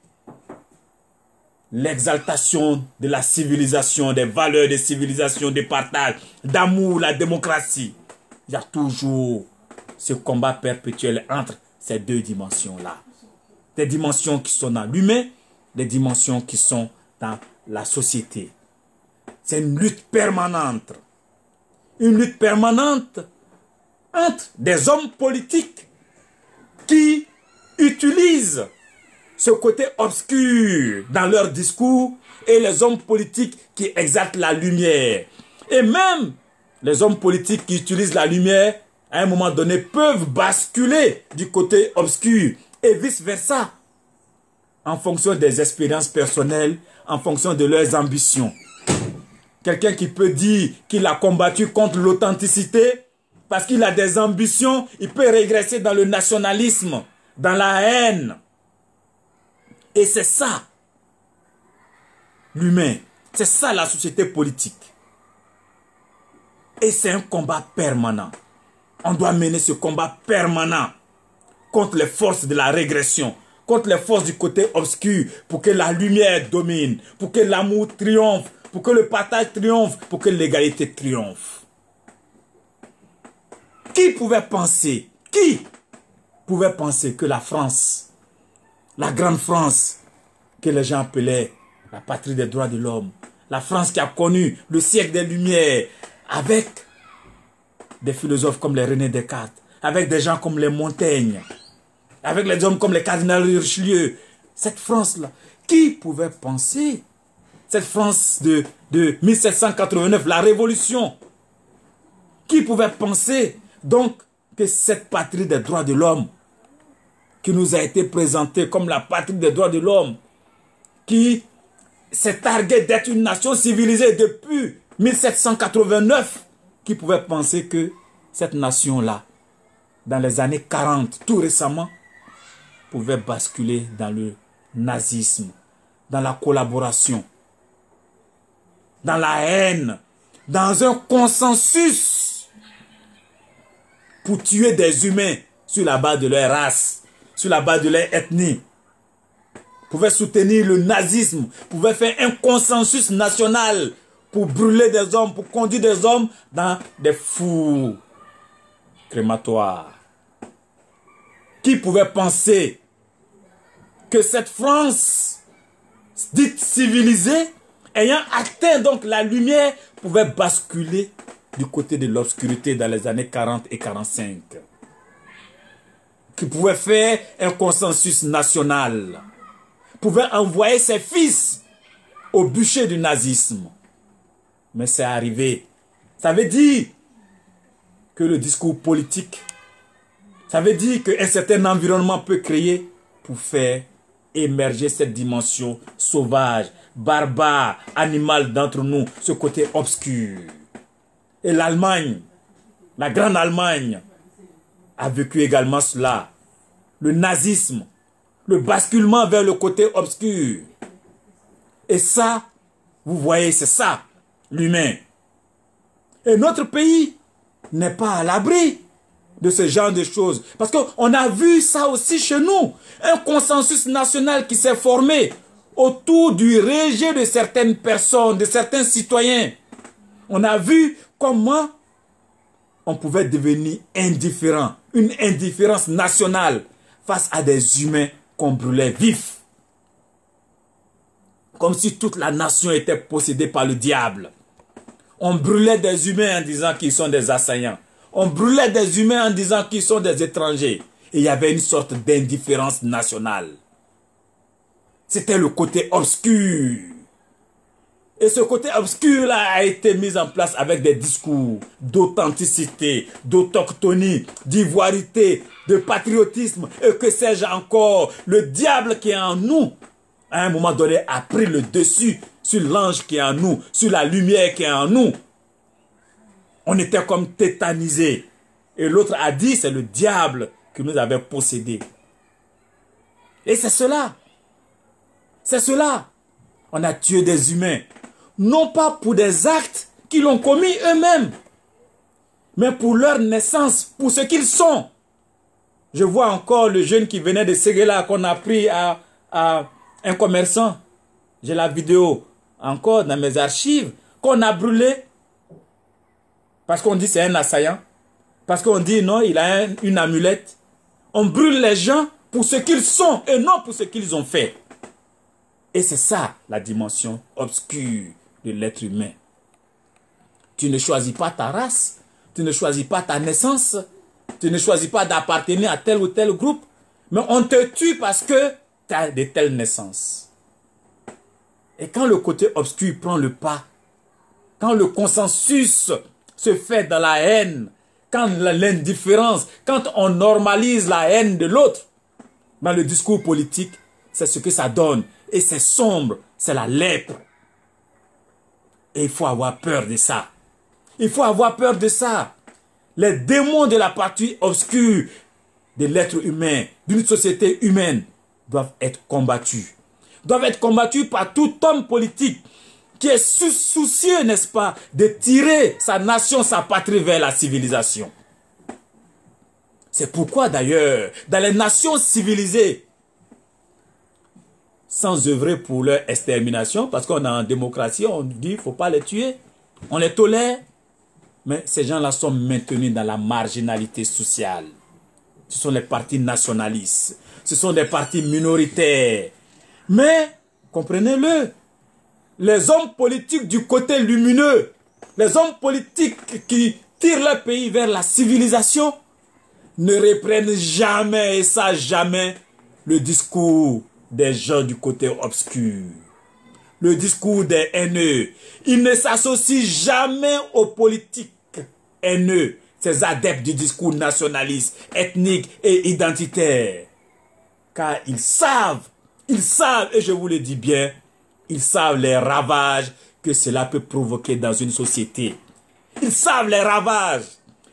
l'exaltation de la civilisation, des valeurs de civilisation, de partage, d'amour, la démocratie. Il y a toujours ce combat perpétuel entre ces deux dimensions-là. Des dimensions qui sont dans l'humain, des dimensions qui sont dans la société. C'est une lutte permanente. Une lutte permanente entre des hommes politiques qui utilisent ce côté obscur dans leur discours et les hommes politiques qui exaltent la lumière. Et même les hommes politiques qui utilisent la lumière, à un moment donné, peuvent basculer du côté obscur et vice-versa, en fonction des expériences personnelles, en fonction de leurs ambitions. Quelqu'un qui peut dire qu'il a combattu contre l'authenticité, parce qu'il a des ambitions, il peut régresser dans le nationalisme, dans la haine. Et c'est ça, l'humain. C'est ça la société politique. Et c'est un combat permanent. On doit mener ce combat permanent contre les forces de la régression, contre les forces du côté obscur, pour que la lumière domine, pour que l'amour triomphe, pour que le partage triomphe, pour que l'égalité triomphe. Qui pouvait penser que la France, la grande France, que les gens appelaient la patrie des droits de l'homme, la France qui a connu le siècle des Lumières, avec des philosophes comme les René Descartes, avec des gens comme les Montaigne, avec les hommes comme les cardinals Richelieu, cette France-là, qui pouvait penser, cette France de 1789, la Révolution, qui pouvait penser donc que cette patrie des droits de l'homme, qui nous a été présentée comme la patrie des droits de l'homme, qui s'est targuée d'être une nation civilisée depuis 1789, qui pouvait penser que cette nation-là, dans les années 40, tout récemment, pouvait basculer dans le nazisme, dans la collaboration, dans la haine, dans un consensus pour tuer des humains sur la base de leur race, sur la base de leur ethnie, pouvait soutenir le nazisme, pouvait faire un consensus national pour brûler des hommes, pour conduire des hommes dans des fours crématoires. Qui pouvait penser que cette France dite civilisée, ayant atteint donc la lumière, pouvait basculer du côté de l'obscurité dans les années 40 et 45. Qui pouvait faire un consensus national, pouvait envoyer ses fils au bûcher du nazisme. Mais c'est arrivé. Ça veut dire que le discours politique, ça veut dire qu'un certain environnement peut créer pour faire émerger cette dimension sauvage, barbare, animale d'entre nous, ce côté obscur. Et l'Allemagne, la grande Allemagne, a vécu également cela. Le nazisme, le basculement vers le côté obscur. Et ça, vous voyez, c'est ça, l'humain. Et notre pays n'est pas à l'abri de ce genre de choses. Parce qu'on a vu ça aussi chez nous. Un consensus national qui s'est formé autour du rejet de certaines personnes, de certains citoyens. On a vu comment on pouvait devenir indifférent. Une indifférence nationale face à des humains qu'on brûlait vifs. Comme si toute la nation était possédée par le diable. On brûlait des humains en disant qu'ils sont des assaillants. On brûlait des humains en disant qu'ils sont des étrangers. Et il y avait une sorte d'indifférence nationale. C'était le côté obscur. Et ce côté obscur-là a été mis en place avec des discours d'authenticité, d'autochtonie, d'ivoirité, de patriotisme et que sais-je encore. Le diable qui est en nous, à un moment donné, a pris le dessus sur l'ange qui est en nous, sur la lumière qui est en nous. On était comme tétanisés. Et l'autre a dit, c'est le diable qui nous avait possédés. Et c'est cela. C'est cela. On a tué des humains. Non pas pour des actes qu'ils ont commis eux-mêmes, mais pour leur naissance, pour ce qu'ils sont. Je vois encore le jeune qui venait de Séguéla qu'on a pris à un commerçant. J'ai la vidéo encore dans mes archives qu'on a brûlé parce qu'on dit c'est un assaillant, parce qu'on dit non, il a une amulette. On brûle les gens pour ce qu'ils sont et non pour ce qu'ils ont fait. Et c'est ça la dimension obscure de l'être humain. Tu ne choisis pas ta race, tu ne choisis pas ta naissance, tu ne choisis pas d'appartenir à tel ou tel groupe, mais on te tue parce que tu as de telles naissances. Et quand le côté obscur prend le pas, quand le consensus se fait dans la haine, quand l'indifférence, quand on normalise la haine de l'autre, dans le discours politique, c'est ce que ça donne. Et c'est sombre, c'est la lèpre. Et il faut avoir peur de ça. Il faut avoir peur de ça. Les démons de la partie obscure de l'être humain, d'une société humaine, doivent être combattus. Doivent être combattus par tout homme politique qui est soucieux, n'est-ce pas, de tirer sa nation, sa patrie vers la civilisation. C'est pourquoi d'ailleurs, dans les nations civilisées, sans œuvrer pour leur extermination, parce qu'on est en démocratie, on dit qu'il ne faut pas les tuer, on les tolère, mais ces gens-là sont maintenus dans la marginalité sociale. Ce sont les partis nationalistes, ce sont des partis minoritaires. Mais, comprenez-le, les hommes politiques du côté lumineux, les hommes politiques qui tirent leur pays vers la civilisation, ne reprennent jamais, et ça jamais, le discours des gens du côté obscur. Le discours des haineux. Ils ne s'associent jamais aux politiques haineux, ces adeptes du discours nationaliste, ethnique et identitaire. Car ils savent, et je vous le dis bien, ils savent les ravages que cela peut provoquer dans une société. Ils savent les ravages.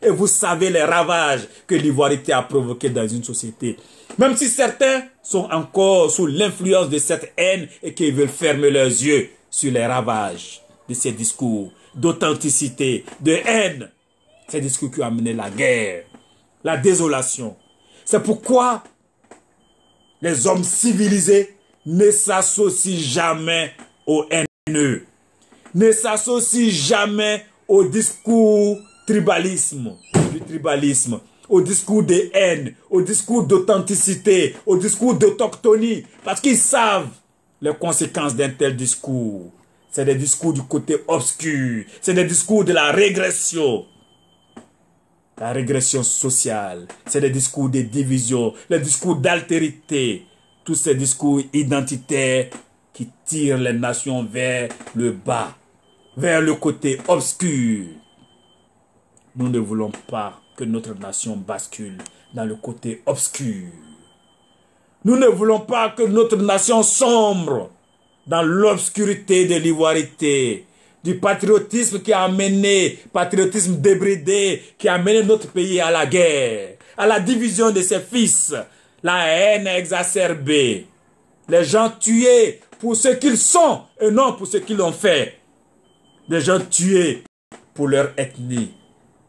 Et vous savez les ravages que l'ivoirité a provoqués dans une société. Même si certains sont encore sous l'influence de cette haine et qu'ils veulent fermer leurs yeux sur les ravages de ces discours d'authenticité, de haine. Ces discours qui ont amené la guerre, la désolation. C'est pourquoi les hommes civilisés ne s'associent jamais aux haineux, ne s'associent jamais au discours du tribalisme, au discours de haine, au discours d'authenticité, au discours d'autochtonie, parce qu'ils savent les conséquences d'un tel discours. C'est des discours du côté obscur, c'est des discours de la régression sociale, c'est des discours de division, les discours d'altérité, tous ces discours identitaires qui tirent les nations vers le bas, vers le côté obscur. Nous ne voulons pas que notre nation bascule dans le côté obscur. Nous ne voulons pas que notre nation sombre dans l'obscurité de l'ivoirité, du patriotisme qui a amené, patriotisme débridé, qui a amené notre pays à la guerre, à la division de ses fils, la haine exacerbée, les gens tués pour ce qu'ils sont et non pour ce qu'ils ont fait, des gens tués pour leur ethnie,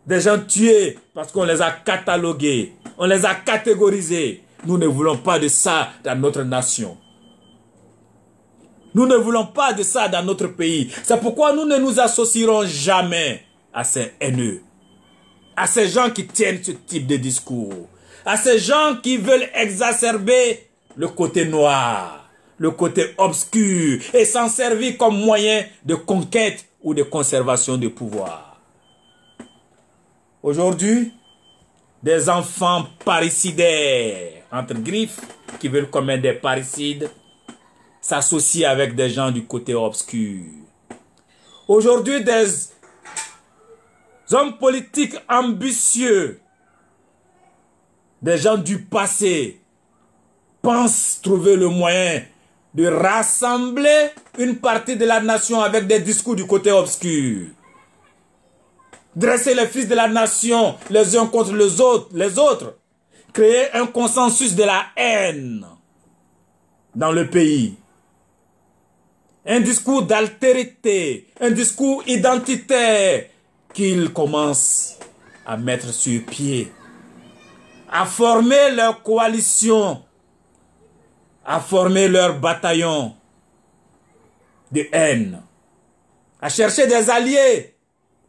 des gens tués parce qu'on les a catalogués, on les a catégorisés. Nous ne voulons pas de ça dans notre nation. Nous ne voulons pas de ça dans notre pays. C'est pourquoi nous ne nous associerons jamais à ces haineux, à ces gens qui tiennent ce type de discours, à ces gens qui veulent exacerber le côté noir, le côté obscur et s'en servir comme moyen de conquête ou de conservation de pouvoir. Aujourd'hui, des enfants parricidaires, entre griffes, qui veulent commettre des parricides, s'associent avec des gens du côté obscur. Aujourd'hui, des hommes politiques ambitieux, des gens du passé, pensent trouver le moyen de rassembler une partie de la nation avec des discours du côté obscur. Dresser les fils de la nation les uns contre les autres. Créer un consensus de la haine dans le pays. Un discours d'altérité, un discours identitaire qu'ils commencent à mettre sur pied. À former leur coalition, à former leur bataillon de haine, à chercher des alliés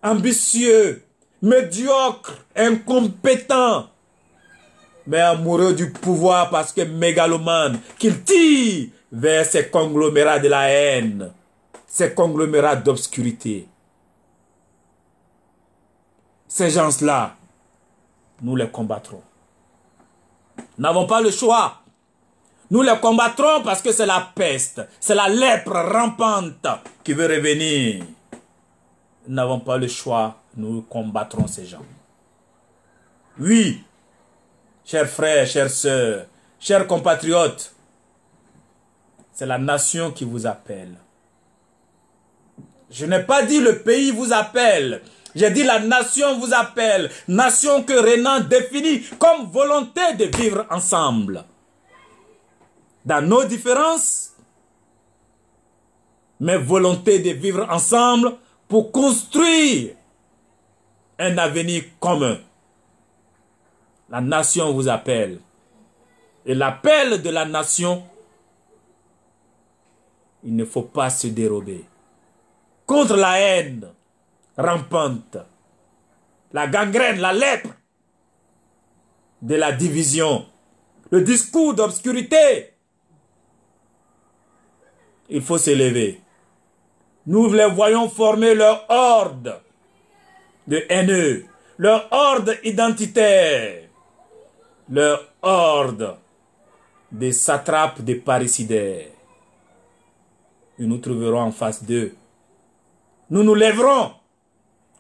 ambitieux, médiocres, incompétents, mais amoureux du pouvoir parce que mégalomane, qu'il tire vers ces conglomérats de la haine, ces conglomérats d'obscurité. Ces gens-là, nous les combattrons. Nous n'avons pas le choix. Nous les combattrons parce que c'est la peste, c'est la lèpre rampante qui veut revenir. Nous n'avons pas le choix, nous combattrons ces gens. Oui, chers frères, chères sœurs, chers compatriotes, c'est la nation qui vous appelle. Je n'ai pas dit le pays vous appelle. J'ai dit la nation vous appelle. Nation que Renan définit comme volonté de vivre ensemble. Dans nos différences, mais volonté de vivre ensemble pour construire un avenir commun. La nation vous appelle. Et l'appel de la nation, il ne faut pas se dérober. Contre la haine rampante, la gangrène, la lèpre de la division, le discours d'obscurité, il faut s'élever. Nous les voyons former leur horde de haineux, leur horde identitaire, leur horde des satrapes, des parricidaires. Et nous trouverons en face d'eux. Nous nous lèverons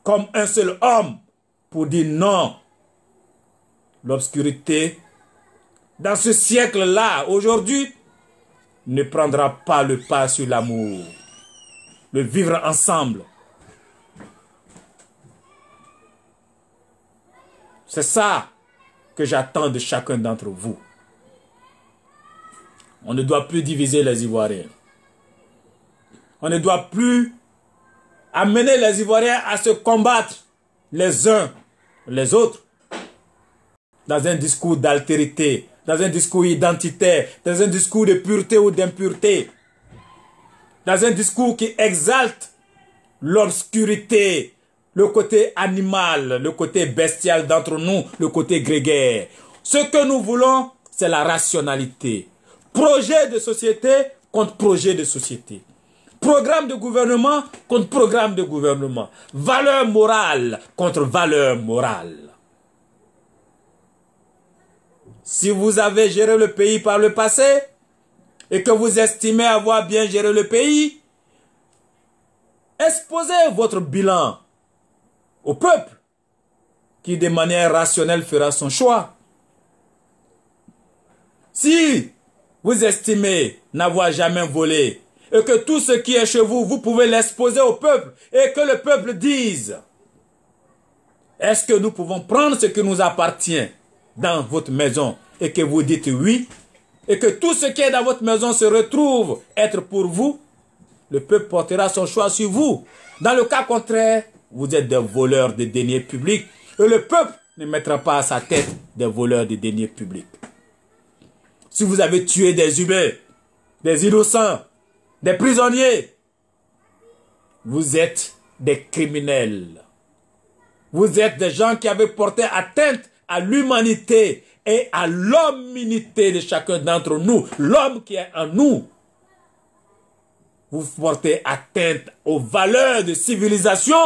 comme un seul homme pour dire non. L'obscurité, dans ce siècle-là, aujourd'hui, ne prendra pas le pas sur l'amour, le vivre ensemble. C'est ça que j'attends de chacun d'entre vous. On ne doit plus diviser les Ivoiriens. On ne doit plus amener les Ivoiriens à se combattre les uns les autres dans un discours d'altérité, dans un discours identitaire, dans un discours de pureté ou d'impureté, dans un discours qui exalte l'obscurité, le côté animal, le côté bestial d'entre nous, le côté grégaire. Ce que nous voulons, c'est la rationalité. Projet de société contre projet de société. Programme de gouvernement contre programme de gouvernement. Valeur morale contre valeur morale. Si vous avez géré le pays par le passé et que vous estimez avoir bien géré le pays, exposez votre bilan au peuple qui de manière rationnelle fera son choix. Si vous estimez n'avoir jamais volé et que tout ce qui est chez vous, vous pouvez l'exposer au peuple et que le peuple dise, est-ce que nous pouvons prendre ce qui nous appartient dans votre maison et que vous dites oui, et que tout ce qui est dans votre maison se retrouve être pour vous, le peuple portera son choix sur vous. Dans le cas contraire, vous êtes des voleurs de deniers publics et le peuple ne mettra pas à sa tête des voleurs de deniers publics. Si vous avez tué des humains, des innocents, des prisonniers, vous êtes des criminels. Vous êtes des gens qui avaient porté atteinte à l'humanité et à l'hominité de chacun d'entre nous, l'homme qui est en nous. Vous portez atteinte aux valeurs de civilisation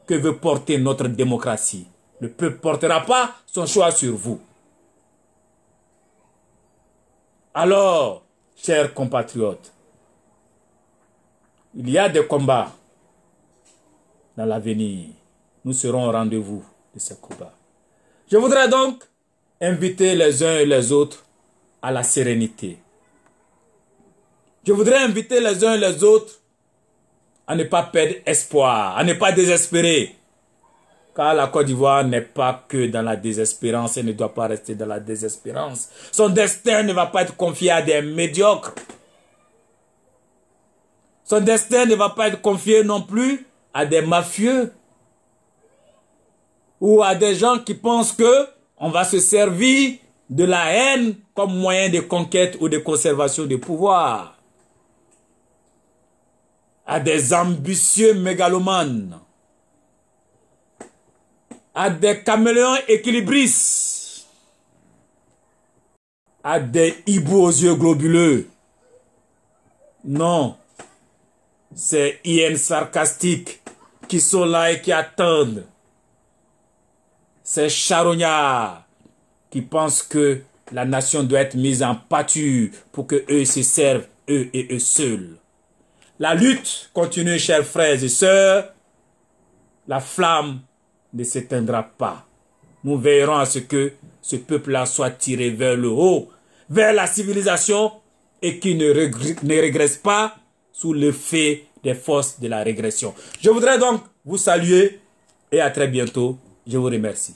que veut porter notre démocratie. Le peuple ne portera pas son choix sur vous. Alors, chers compatriotes, il y a des combats dans l'avenir. Nous serons au rendez-vous de ces combats. Je voudrais donc inviter les uns et les autres à la sérénité. Je voudrais inviter les uns et les autres à ne pas perdre espoir, à ne pas désespérer. Car la Côte d'Ivoire n'est pas que dans la désespérance et ne doit pas rester dans la désespérance. Son destin ne va pas être confié à des médiocres. Son destin ne va pas être confié non plus à des mafieux ou à des gens qui pensent que on va se servir de la haine comme moyen de conquête ou de conservation du pouvoir. à des ambitieux mégalomanes, à des caméléons équilibristes, à des hiboux aux yeux globuleux. Non, c'est hyènes sarcastiques qui sont là et qui attendent. Ces charognards qui pensent que la nation doit être mise en pâture pour que eux se servent, eux et eux seuls. La lutte continue, chers frères et sœurs. La flamme ne s'éteindra pas. Nous veillerons à ce que ce peuple-là soit tiré vers le haut, vers la civilisation et qui ne régresse pas sous l'effet des forces de la régression. Je voudrais donc vous saluer et à très bientôt. Je vous remercie.